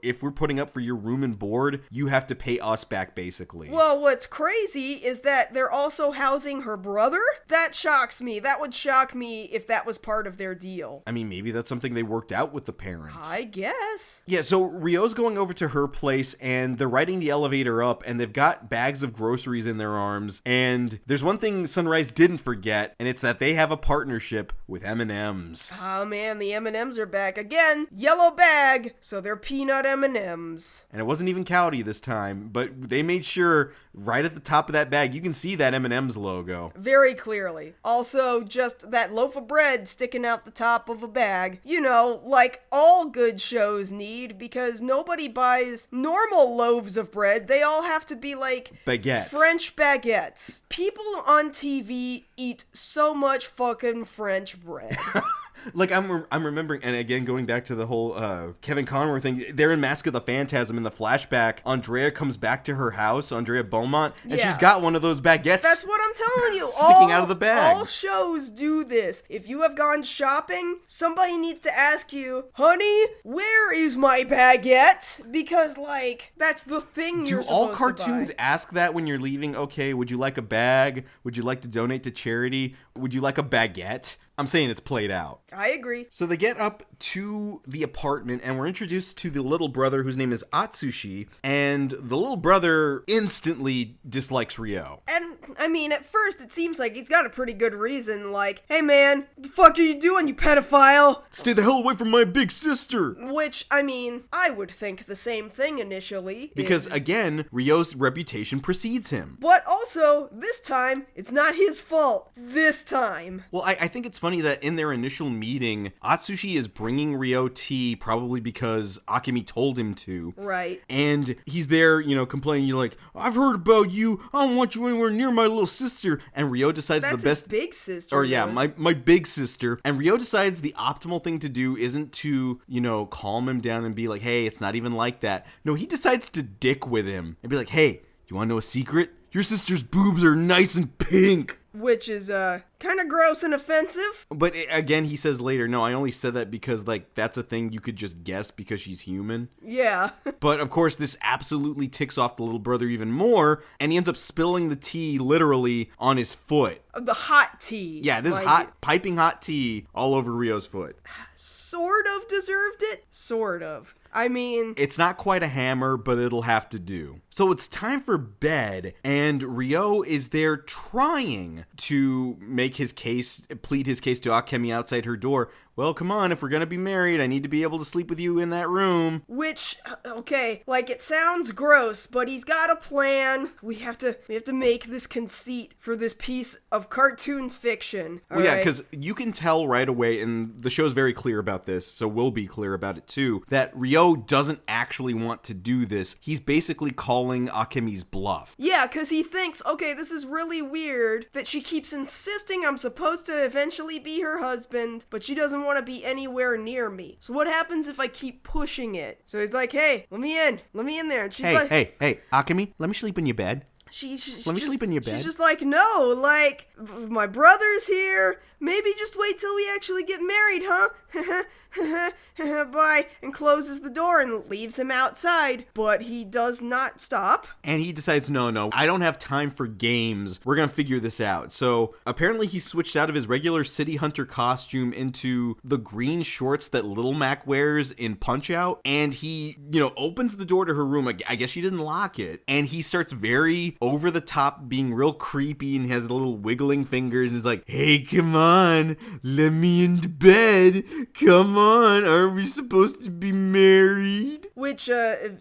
Speaker 2: if we're putting up for your room and board, you have to pay us back, basically.
Speaker 1: Well, what's crazy is that they're also housing her brother? That shocks me. That would shock me if that was part of their deal.
Speaker 2: I mean, maybe that's something they worked out with the parents.
Speaker 1: I guess.
Speaker 2: Yeah, so Ryo's going over to her place, and they're riding the elevator up, and they've got bags of groceries in their arms, and there's one thing Sunrise didn't forget, and it's that they have a partnership with M&M's.
Speaker 1: Oh man, the M&M's are back again. Yellow bag, so they're peanut M&M's.
Speaker 2: And it wasn't even Cowdy this time, but they made sure right at the top of that bag, you can see that M&M's logo.
Speaker 1: Very clearly. Also, just that loaf of bread sticking out the top of a bag. Like all good shows need, because nobody buys normal loaves of bread. They all have to be like
Speaker 2: baguettes. French
Speaker 1: baguettes. People on TV eat so much fucking French bread.
Speaker 2: Like, I'm remembering, and again, going back to the whole Kevin Conroy thing, they're in Mask of the Phantasm. In the flashback, Andrea comes back to her house, Andrea Beaumont, and she's got one of those baguettes.
Speaker 1: That's what I'm telling you.
Speaker 2: Sticking out of the bag.
Speaker 1: All shows do this. If you have gone shopping, somebody needs to ask you, honey, where is my baguette? Because, that's the thing you're supposed to buy.
Speaker 2: Do all cartoons ask that when you're leaving? Okay, would you like a bag? Would you like to donate to charity? Would you like a baguette? I'm saying it's played out.
Speaker 1: I agree.
Speaker 2: So they get up to the apartment, and we're introduced to the little brother whose name is Atsushi, and the little brother instantly dislikes Ryo.
Speaker 1: And, I mean, at first it seems like he's got a pretty good reason, like, hey man, what the fuck are you doing, you pedophile?
Speaker 2: Stay the hell away from my big sister!
Speaker 1: Which, I mean, I would think the same thing initially.
Speaker 2: Because, again, Ryo's reputation precedes him.
Speaker 1: But also, this time, it's not his fault. This time.
Speaker 2: Well, I think it's funny that in their initial meeting, Atsushi is bringing Ryo tea probably because Akemi told him to.
Speaker 1: Right.
Speaker 2: And he's there, complaining, you're like, I've heard about you, I don't want you anywhere near my little sister. And Ryo decides
Speaker 1: That's
Speaker 2: the best...
Speaker 1: his big sister.
Speaker 2: Or yeah, my big sister. And Ryo decides the optimal thing to do isn't to, calm him down and be like, hey, it's not even like that. No, he decides to dick with him and be like, hey, you want to know a secret? Your sister's boobs are nice and pink.
Speaker 1: Which is, kind of gross and offensive.
Speaker 2: But again, he says later, no, I only said that because, that's a thing you could just guess because she's human.
Speaker 1: Yeah.
Speaker 2: But, of course, this absolutely ticks off the little brother even more, and he ends up spilling the tea, literally, on his foot.
Speaker 1: The hot tea.
Speaker 2: Yeah, this piping hot tea all over Ryo's foot.
Speaker 1: Sort of deserved it. Sort of. I mean...
Speaker 2: It's not quite a hammer, but it'll have to do. So it's time for bed, and Ryo is there trying to make his case, plead his case to Akemi outside her door, well, come on, if we're gonna be married, I need to be able to sleep with you in that room.
Speaker 1: Which, okay, like, it sounds gross, but he's got a plan. We have to make this conceit for this piece of cartoon fiction.
Speaker 2: Well, yeah, because you can tell right away, and the show's very clear about this, so we'll be clear about it too, that Ryo doesn't actually want to do this. He's basically calling Akemi's bluff.
Speaker 1: Yeah, because he thinks, okay, this is really weird that she keeps insisting I'm supposed to eventually be her husband, but she doesn't want to be anywhere near me. So what happens if I keep pushing it? So he's like, hey, let me in there. And she's
Speaker 2: hey, Akemi, let me sleep in your bed.
Speaker 1: Let
Speaker 2: me sleep in your bed.
Speaker 1: She's just like, no, like, my brother's here. Maybe just wait till we actually get married, huh? Bye. And closes the door and leaves him outside. But he does not stop.
Speaker 2: And he decides, no, I don't have time for games. We're going to figure this out. So apparently he switched out of his regular City Hunter costume into the green shorts that Little Mac wears in Punch-Out. And he, opens the door to her room. I guess she didn't lock it. And he starts very over the top, being real creepy, and has the little wiggling fingers. He's like, hey, come on, let me into bed. Come on, aren't we supposed to be married?
Speaker 1: Which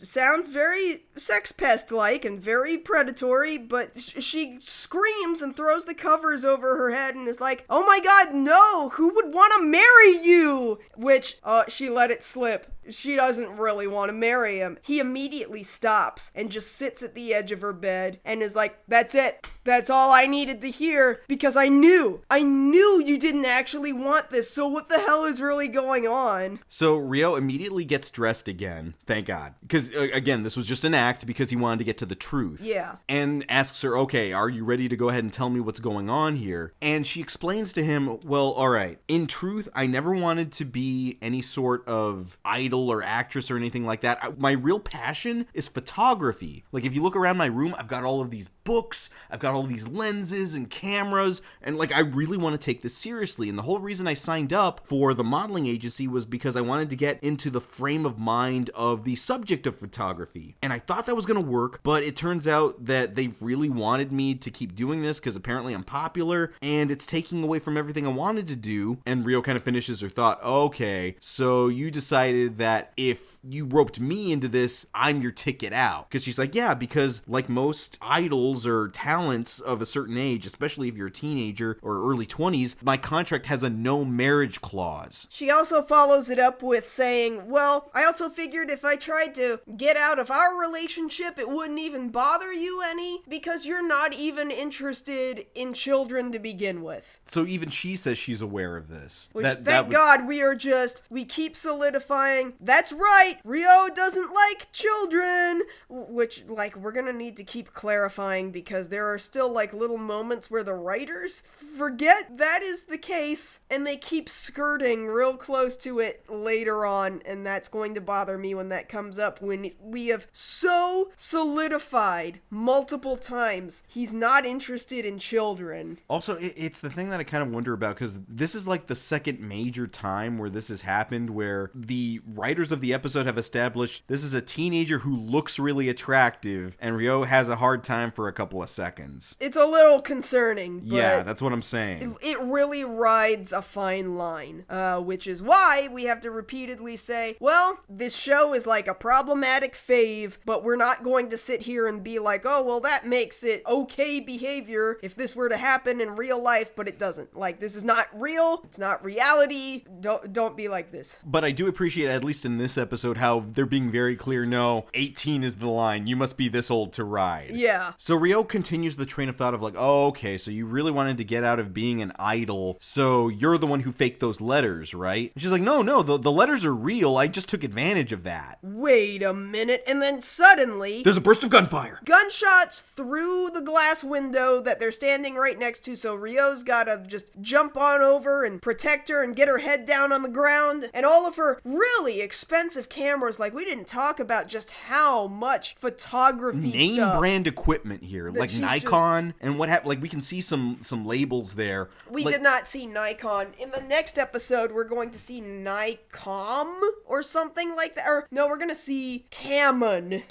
Speaker 1: sounds very Sex Pest-like and very predatory, but she screams and throws the covers over her head and is like, oh my god, no, who would want to marry you? Which, she let it slip. She doesn't really want to marry him. He immediately stops and just sits at the edge of her bed and is like, that's it. That's all I needed to hear, because I knew you didn't actually want this, so what the hell is really going on?
Speaker 2: So Ryo immediately gets dressed again, thank God. Because, again, this was just an act because he wanted to get to the truth.
Speaker 1: Yeah.
Speaker 2: And asks her, okay, are you ready to go ahead and tell me what's going on here? And she explains to him, well, alright, in truth, I never wanted to be any sort of idol or actress or anything like that. My real passion is photography. Like, if you look around my room, I've got all of these books, I've got all of these lenses and cameras, and like, I really want to take this seriously. And the whole reason I signed up for the modeling agency was because I wanted to get into the frame of mind of the subject of photography. And I thought that was going to work, but it turns out that they really wanted me to keep doing this because apparently I'm popular, and it's taking away from everything I wanted to do. And Ryo kind of finishes her thought, okay, so you decided that if you roped me into this, I'm your ticket out. Because she's like, yeah, because like most idols or talents of a certain age, especially if you're a teenager or early 20s, my contract has a no marriage clause.
Speaker 1: She also follows it up with saying, well, I also figured if I tried to get out of our relationship, it wouldn't even bother you any, because you're not even interested in children to begin with.
Speaker 2: So even she says she's aware of this.
Speaker 1: Which, thank God, we keep solidifying, that's right, Ryo doesn't like children, which, like, we're gonna need to keep clarifying because there are still, like, little moments where the writers forget that is the case, and they keep skirting real close to it later on, and that's going to bother me when that comes up, when we have so solidified multiple times he's not interested in children.
Speaker 2: Also, it's the thing that I kind of wonder about, because this is like the second major time where this has happened, where the writers of the episode have established this is a teenager who looks really attractive, and Ryo has a hard time for a couple of seconds.
Speaker 1: It's a little concerning, but
Speaker 2: yeah, that's what I'm saying.
Speaker 1: It really rides a fine line, which is why we have to repeatedly say, well, this show is like a problematic fave, but we're not going to sit here and be like, oh, well, that makes it okay behavior if this were to happen in real life, but it doesn't. Like, this is not real, it's not reality, don't be like this.
Speaker 2: But I do appreciate, at least in this episode, how they're being very clear, no, 18 is the line, you must be this old to ride.
Speaker 1: Yeah.
Speaker 2: So Ryo continues the train of thought of like, oh, okay, so you really wanted to get out of being an idol, so you're the one who faked those letters, right? And she's like, no, the letters are real, I just took advantage of that.
Speaker 1: Wait a minute, and then suddenly
Speaker 2: there's a burst of gunfire.
Speaker 1: Gunshots through the glass window that they're standing right next to, so Ryo's gotta just jump on over and protect her and get her head down on the ground, and all of her really expensive cameras. Like, we didn't talk about just how much photography
Speaker 2: name
Speaker 1: stuff.
Speaker 2: brand equipment here, like Nikon and what happened. Like, we can see some labels there.
Speaker 1: We did not see Nikon. In the next episode, we're going to see Nikon or something like that. Or no, we're gonna see Canon.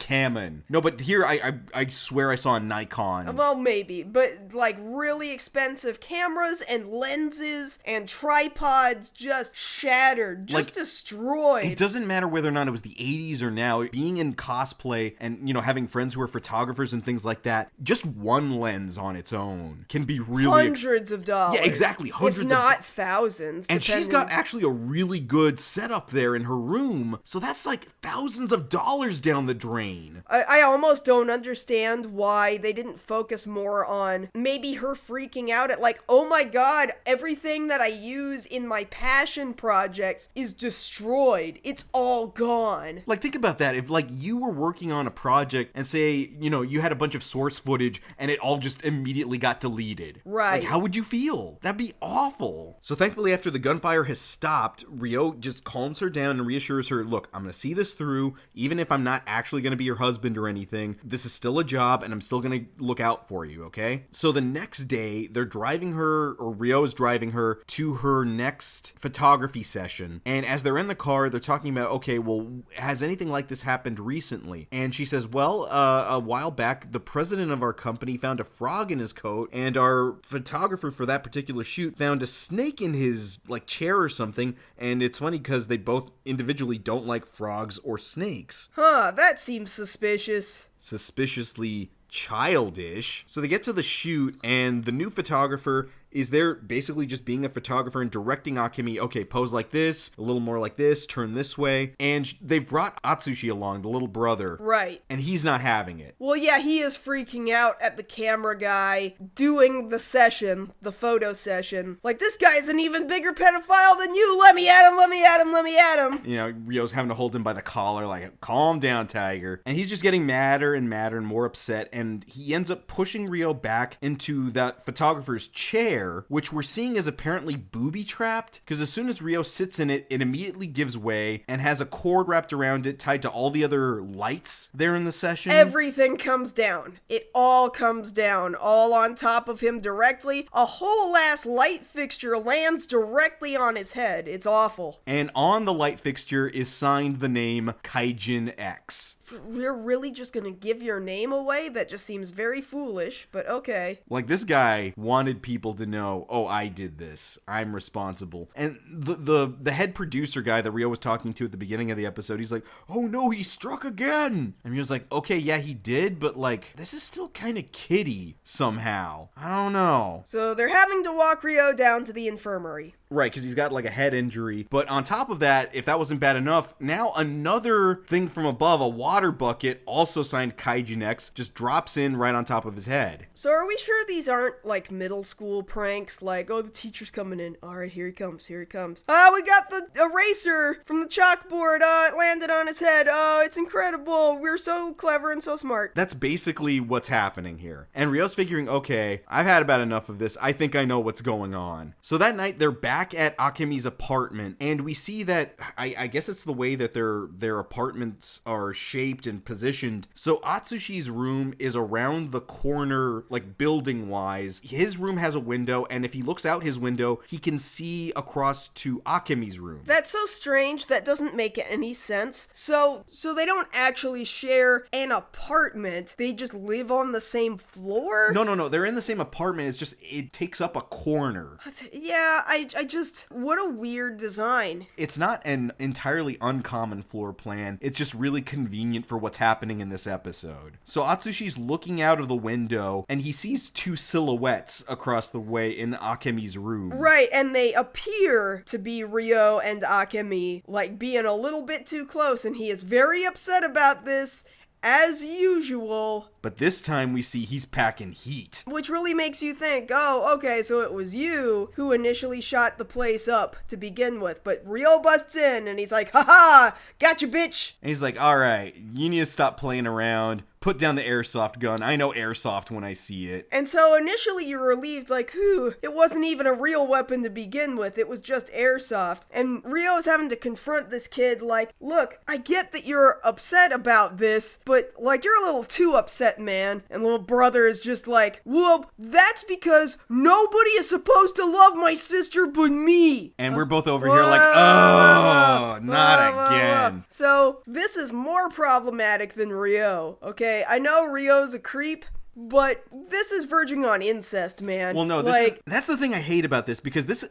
Speaker 2: No, but here I swear I saw a Nikon.
Speaker 1: Well, maybe, but like really expensive cameras and lenses and tripods just shattered, just
Speaker 2: like,
Speaker 1: destroyed.
Speaker 2: It doesn't matter whether or not it was the 80s or now. Being in cosplay and, you know, having friends who are photographers and things like that, just one lens on its own can be really
Speaker 1: hundreds of dollars.
Speaker 2: Yeah, exactly. Hundreds
Speaker 1: if not thousands.
Speaker 2: And she's got actually a really good setup there in her room. So that's like thousands of dollars down the drain.
Speaker 1: I almost don't understand why they didn't focus more on maybe her freaking out at like, oh my god, everything that I use in my passion projects is destroyed. It's all gone.
Speaker 2: Like, think about that. If like you were working on a project and say, you know, you had a bunch of source footage and it all just immediately got deleted.
Speaker 1: Right.
Speaker 2: Like, how would you feel? That'd be awful. So thankfully, after the gunfire has stopped, Ryo just calms her down and reassures her, look, I'm going to see this through. Even if I'm not actually going to be your husband or anything, this is still a job and I'm still going to look out for you, okay? So the next day, they're driving her, or Ryo is driving her to her next photography session. And as they're in the car, they're talking about, okay, well, has anything like this happened recently? And she says, well, a while back, the president of our company found a frog in his coat, and our photographer for that particular shoot found a snake in his, like, chair or something. And it's funny because they both individually don't like frogs or snakes.
Speaker 1: Huh, that seems suspicious.
Speaker 2: Suspiciously childish. So they get to the shoot, and the new photographer is there basically just being a photographer and directing Akemi, okay, pose like this, a little more like this, turn this way. And they've brought Atsushi along, the little brother.
Speaker 1: Right.
Speaker 2: And he's not having it.
Speaker 1: Well, yeah, he is freaking out at the camera guy doing the session, the photo session. Like, this guy's an even bigger pedophile than you. Let me at him, let me at him, let me at him.
Speaker 2: You know, Ryo's having to hold him by the collar, like, calm down, Tiger. And he's just getting madder and madder and more upset. And he ends up pushing Ryo back into that photographer's chair, which we're seeing is apparently booby-trapped, because as soon as Ryo sits in it, it immediately gives way and has a cord wrapped around it tied to all the other lights there in the session.
Speaker 1: Everything comes down. It all comes down, all on top of him directly. A whole ass light fixture lands directly on his head. It's awful.
Speaker 2: And on the light fixture is signed the name Kaijin X.
Speaker 1: You're really just gonna give your name away? That just seems very foolish, but okay.
Speaker 2: Like, this guy wanted people to know, oh, I did this. I'm responsible. And the head producer guy that Ryo was talking to at the beginning of the episode, he's like, oh no, he struck again. And he was like, okay, yeah, he did, but like, this is still kind of kiddie somehow. I don't know.
Speaker 1: So they're having to walk Ryo down to the infirmary.
Speaker 2: Right, because he's got like a head injury. But on top of that, if that wasn't bad enough, now another thing from above, a water bucket, also signed Kaijin X, just drops in right on top of his head.
Speaker 1: So are we sure these aren't like middle school pranks? Like, oh, the teacher's coming in. All right, here he comes, here he comes. We got the eraser from the chalkboard. It landed on his head. Oh, it's incredible. We're so clever and so smart.
Speaker 2: That's basically what's happening here. And Ryo's figuring, okay, I've had about enough of this. I think I know what's going on. So that night, they're back at Akemi's apartment, and we see that, I guess it's the way that their apartments are shaped and positioned. So Atsushi's room is around the corner, like building-wise. His room has a window, and if he looks out his window, he can see across to Akemi's room.
Speaker 1: That's so strange. That doesn't make any sense. So they don't actually share an apartment. They just live on the same floor?
Speaker 2: No. They're in the same apartment. It's just, it takes up a corner.
Speaker 1: Yeah, I just, what a weird design.
Speaker 2: It's not an entirely uncommon floor plan. It's just really convenient for what's happening in this episode. So Atsushi's looking out of the window, and he sees two silhouettes across the way in Akemi's room.
Speaker 1: Right, and they appear to be Ryo and Akemi, like being a little bit too close, and he is very upset about this, as usual.
Speaker 2: But this time we see he's packing heat.
Speaker 1: Which really makes you think, oh, okay, so it was you who initially shot the place up to begin with. But Ryo busts in and he's like, haha, gotcha, bitch.
Speaker 2: And he's like, all right, you need to stop playing around. put down the airsoft gun. I know airsoft when I see it.
Speaker 1: And so initially you're relieved, like, whew, it wasn't even a real weapon to begin with. It was just airsoft. And Rio is having to confront this kid like, look, I get that you're upset about this, but, like, you're a little too upset, man. And little brother is just like, well, that's because nobody is supposed to love my sister but me.
Speaker 2: And we're both over here like, oh, not again.
Speaker 1: So this is more problematic than Rio, okay? I know Rio's a creep, but this is verging on incest, man.
Speaker 2: Well, no, that's the thing I hate about this, because this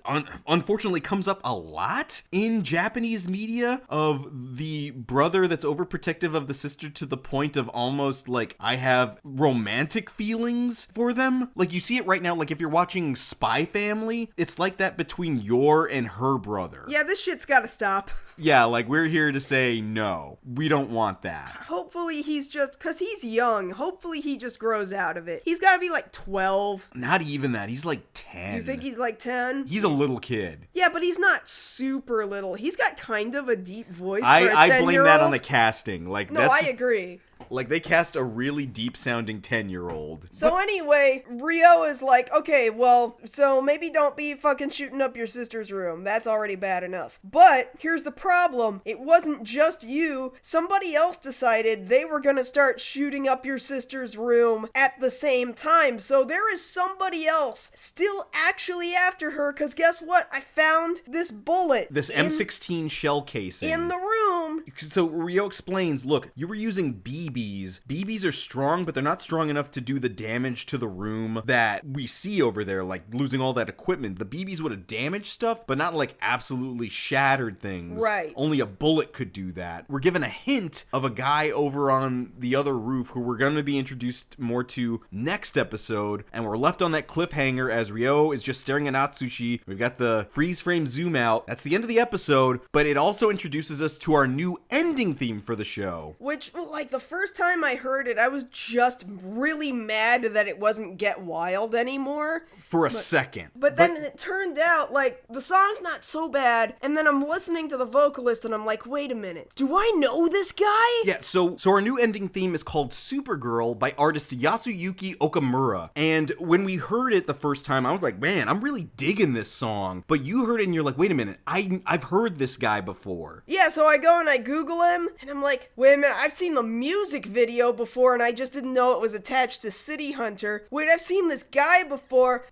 Speaker 2: unfortunately comes up a lot in Japanese media, of the brother that's overprotective of the sister to the point of almost like, I have romantic feelings for them. Like, you see it right now, like if you're watching Spy Family, it's like that between your and her brother.
Speaker 1: Yeah, this shit's gotta stop.
Speaker 2: Yeah, like, we're here to say, no, we don't want that.
Speaker 1: Hopefully he's just, because he's young, hopefully he just grows out of it. He's gotta be like 12.
Speaker 2: Not even that, he's like 10.
Speaker 1: You think he's like 10?
Speaker 2: He's a little kid.
Speaker 1: Yeah, but he's not super little. He's got kind of a deep voice for a 10-year-old.
Speaker 2: I blame that on the casting. Like,
Speaker 1: no, I agree.
Speaker 2: Like, they cast a really deep-sounding 10-year-old.
Speaker 1: So anyway, Rio is like, okay, well, so maybe don't be fucking shooting up your sister's room. That's already bad enough. But here's the problem. It wasn't just you. Somebody else decided they were gonna start shooting up your sister's room at the same time. So there is somebody else still actually after her, because guess what? I found this bullet.
Speaker 2: This M16 shell casing.
Speaker 1: In the room.
Speaker 2: So Rio explains, look, you were using BBs. BBs are strong, but they're not strong enough to do the damage to the room that we see over there, like losing all that equipment. The BBs would have damaged stuff, but not like absolutely shattered things.
Speaker 1: Right.
Speaker 2: Only a bullet could do that. We're given a hint of a guy over on the other roof who we're going to be introduced more to next episode, and we're left on that cliffhanger as Rio is just staring at Atsushi. We've got the freeze frame zoom out. That's the end of the episode, but it also introduces us to our new ending theme for the show.
Speaker 1: Which, like, the first time I heard it, I was just really mad that it wasn't Get Wild anymore.
Speaker 2: For a second.
Speaker 1: But then it turned out, like, the song's not so bad, and then I'm listening to the vocalist, and I'm like, wait a minute, do I know this guy?
Speaker 2: Yeah, so our new ending theme is called Supergirl by artist Yasuyuki Okamura. And when we heard it the first time, I was like, man, I'm really digging this song. But you heard it and you're like, wait a minute, I've heard this guy before.
Speaker 1: Yeah, so I go and I Google him, and I'm like, wait a minute, I've seen the music video before, and I just didn't know it was attached to City Hunter. Wait, I've seen this guy before.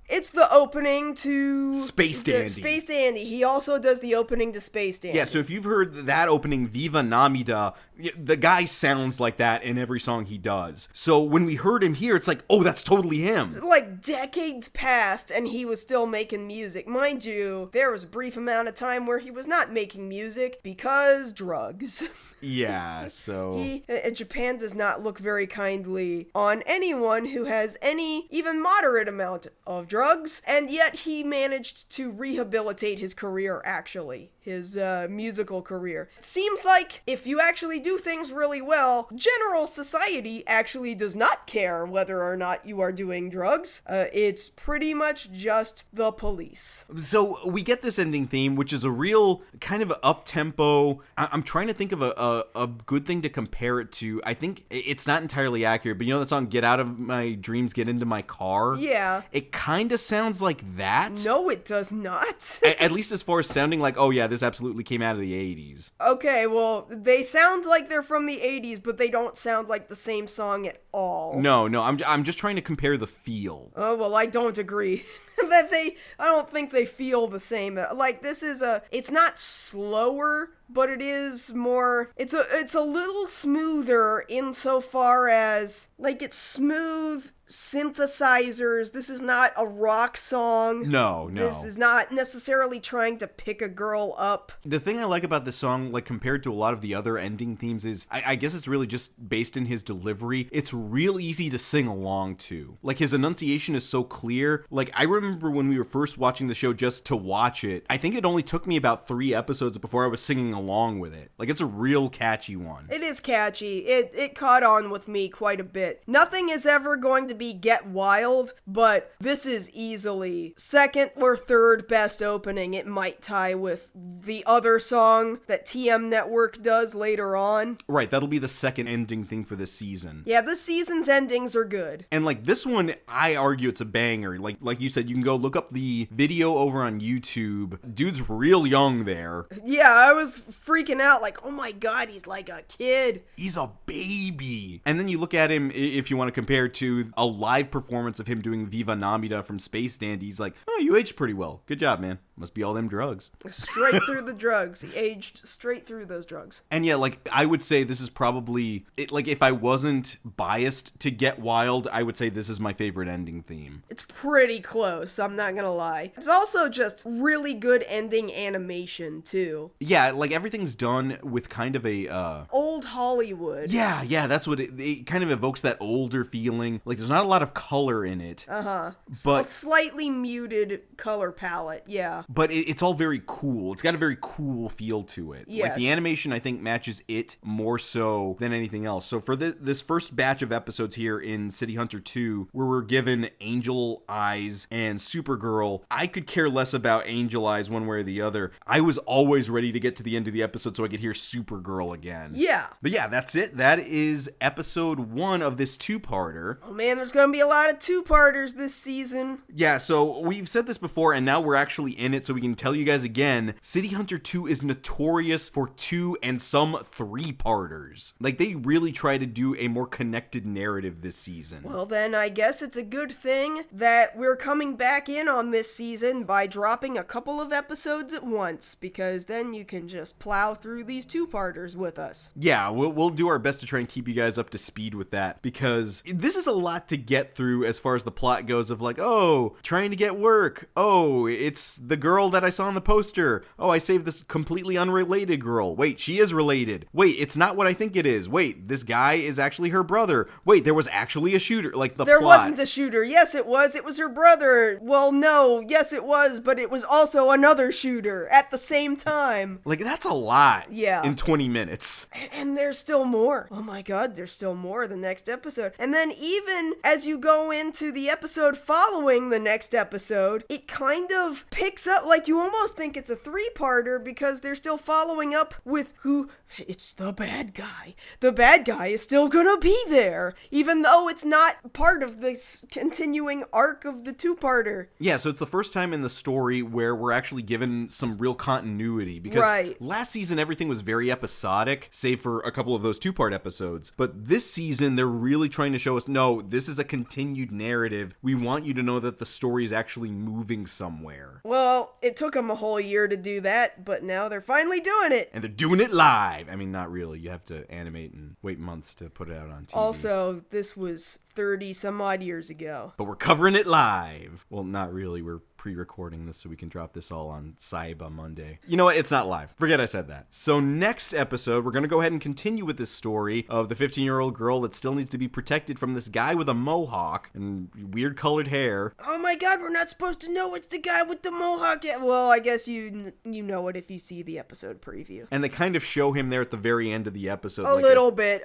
Speaker 1: It's the opening to
Speaker 2: Space Dandy.
Speaker 1: Space Dandy. He also does the opening to Space Dandy.
Speaker 2: Yeah, so if you've heard that opening, Viva Namida, the guy sounds like that in every song he does. So when we heard him here, it's like, oh, that's totally him.
Speaker 1: Like, decades passed, and he was still making music. Mind you, there was a brief amount of time where he was not making music because drugs.
Speaker 2: Yeah, so...
Speaker 1: Japan does not look very kindly on anyone who has any even moderate amount of drugs, and yet he managed to rehabilitate his career, actually. His musical career. It seems like if you actually do things really well, general society actually does not care whether or not you are doing drugs. It's pretty much just the police.
Speaker 2: So we get this ending theme, which is a real kind of up-tempo. I'm trying to think of a good thing to compare it to. I think it's not entirely accurate, but you know that song, Get Out of My Dreams, Get Into My Car?
Speaker 1: Yeah.
Speaker 2: It kind of sounds like that.
Speaker 1: No, it does not.
Speaker 2: At least as far as sounding like, oh yeah, this absolutely came out of the 80s.
Speaker 1: Okay, well, they sound like they're from the 80s, but they don't sound like the same song at all.
Speaker 2: No, I'm just trying to compare the feel.
Speaker 1: Oh, well, I don't agree. I don't think they feel the same. Like, it's not slower, but it is more, it's a little smoother insofar as, like, it's smooth synthesizers. This is not a rock song.
Speaker 2: No.
Speaker 1: This is not necessarily trying to pick a girl up.
Speaker 2: The thing I like about this song, like, compared to a lot of the other ending themes is, I guess it's really just based in his delivery. It's real easy to sing along to. Like, his enunciation is so clear. Like, I remember when we were first watching the show just to watch it, I think it only took me about 3 episodes before I was singing along with it. Like, it's a real catchy one.
Speaker 1: It is catchy. It caught on with me quite a bit. Nothing is ever going to be be Get Wild, but this is easily second or third best opening. It might tie with the other song that TM Network does later on.
Speaker 2: Right, that'll be the second ending thing for this season.
Speaker 1: Yeah, this season's endings are good.
Speaker 2: And like this one, I argue it's a banger. Like you said, you can go look up the video over on YouTube. Dude's real young there.
Speaker 1: Yeah, I was freaking out like, oh my god, he's like a kid.
Speaker 2: He's a baby. And then you look at him, if you want to compare to a live performance of him doing Viva Namida from Space Dandy, he's like, oh, you aged pretty well. Good job, man. Must be all them drugs.
Speaker 1: Straight through the drugs. He aged straight through those drugs.
Speaker 2: And yeah, like, I would say this is probably, like, if I wasn't biased to Get Wild, I would say this is my favorite ending theme.
Speaker 1: It's pretty close, I'm not gonna lie. It's also just really good ending animation, too.
Speaker 2: Yeah, like, everything's done with kind of a,
Speaker 1: old Hollywood.
Speaker 2: Yeah, that's what it kind of evokes, that older feeling. Like, there's not a lot of color in it. But
Speaker 1: a slightly muted color palette, yeah.
Speaker 2: But it's all very cool. It's got a very cool feel to it.
Speaker 1: Yes.
Speaker 2: Like, the animation, I think, matches it more so than anything else. So for this first batch of episodes here in City Hunter 2, where we're given Angel Eyes and Supergirl, I could care less about Angel Eyes one way or the other. I was always ready to get to the end of the episode so I could hear Supergirl again.
Speaker 1: Yeah.
Speaker 2: But yeah, that's it. That is episode 1 of this two-parter.
Speaker 1: Oh man, there's gonna be a lot of two-parters this season.
Speaker 2: Yeah, so we've said this before, and now we're actually in it, so we can tell you guys again. City Hunter 2 is notorious for 2 and some 3-parters. Like, they really try to do a more connected narrative this season.
Speaker 1: Well then, I guess it's a good thing that we're coming back in on this season by dropping a couple of episodes at once, because then you can just plow through these two-parters with us.
Speaker 2: Yeah, we'll do our best to try and keep you guys up to speed with that, because this is a lot to get through as far as the plot goes of like, oh, trying to get work. Oh, it's the girl that I saw on the poster. Oh, I saved this completely unrelated girl. Wait, she is related. Wait, it's not what I think it is. Wait, this guy is actually her brother. Wait, there was actually a shooter. Like, the
Speaker 1: There
Speaker 2: plot.
Speaker 1: wasn't a shooter. Yes, it was. It was her brother. Well, no. Yes, it was, but it was also another shooter at the same time.
Speaker 2: Like, that's a lot.
Speaker 1: Yeah.
Speaker 2: In 20 minutes.
Speaker 1: And there's still more. Oh my god, there's still more the next episode. And then even as you go into the episode following the next episode, it kind of picks up, like you almost think it's a 3-parter because they're still following up with who, it's the bad guy. The bad guy is still gonna be there, even though it's not part of this continuing arc of the 2-parter.
Speaker 2: Yeah, so it's the first time in the story where we're actually given some real continuity, because last season everything was very episodic, save for a couple of those 2-part episodes. But this season, they're really trying to show us, no, this is a continued narrative. We want you to know that the story is actually moving somewhere.
Speaker 1: Well, it took them a whole year to do that, but now they're finally doing it.
Speaker 2: And they're doing it live. I mean, not really. You have to animate and wait months to put it out on TV.
Speaker 1: Also, this was 30 some odd years ago.
Speaker 2: But we're covering it live. Well, not really. We're pre-recording this so we can drop this all on Cyber Monday. You know what? It's not live. Forget I said that. So next episode, we're going to go ahead and continue with this story of the 15-year-old girl that still needs to be protected from this guy with a mohawk and weird colored hair.
Speaker 1: Oh my god, we're not supposed to know it's the guy with the mohawk yet. Well, I guess you know it if you see the episode preview.
Speaker 2: And they kind of show him there at the very end of the episode.
Speaker 1: A little bit.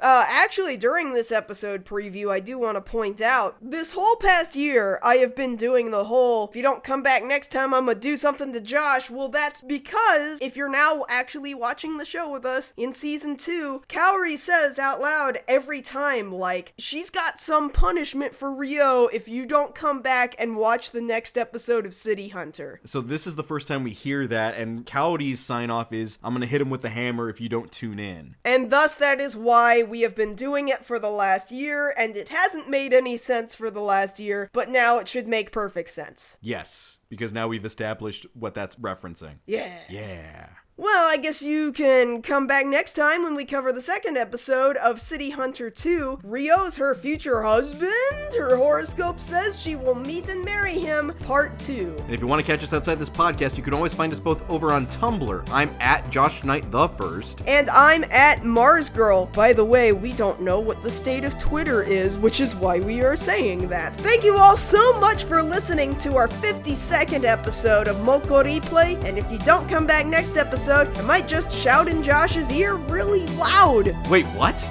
Speaker 1: Actually, during this episode preview, I do want to point out, this whole past year, I have been doing the whole, if you don't come back next time, I'm gonna do something to Josh. Well, that's because if you're now actually watching the show with us in season 2, Kaori says out loud every time, like, she's got some punishment for Ryo if you don't come back and watch the next episode of City Hunter.
Speaker 2: So this is the first time we hear that, and Kaori's sign off is, I'm gonna hit him with the hammer if you don't tune in.
Speaker 1: And thus that is why we have been doing it for the last year, and it hasn't made any sense for the last year, but now it should make perfect sense.
Speaker 2: Yes, because now we've established what that's referencing. Yeah.
Speaker 1: Well, I guess you can come back next time when we cover the second episode of City Hunter 2. Ryo's her future husband. Her horoscope says she will meet and marry him, part 2.
Speaker 2: And if you want to catch us outside this podcast, you can always find us both over on Tumblr. I'm at JoshKnightTheFirst.
Speaker 1: And I'm at MarzGurl. By the way, we don't know what the state of Twitter is, which is why we are saying that. Thank you all so much for listening to our 52nd episode of MokkoriPlay. And if you don't come back next episode, I might just shout in Josh's ear really loud.
Speaker 2: Wait, what?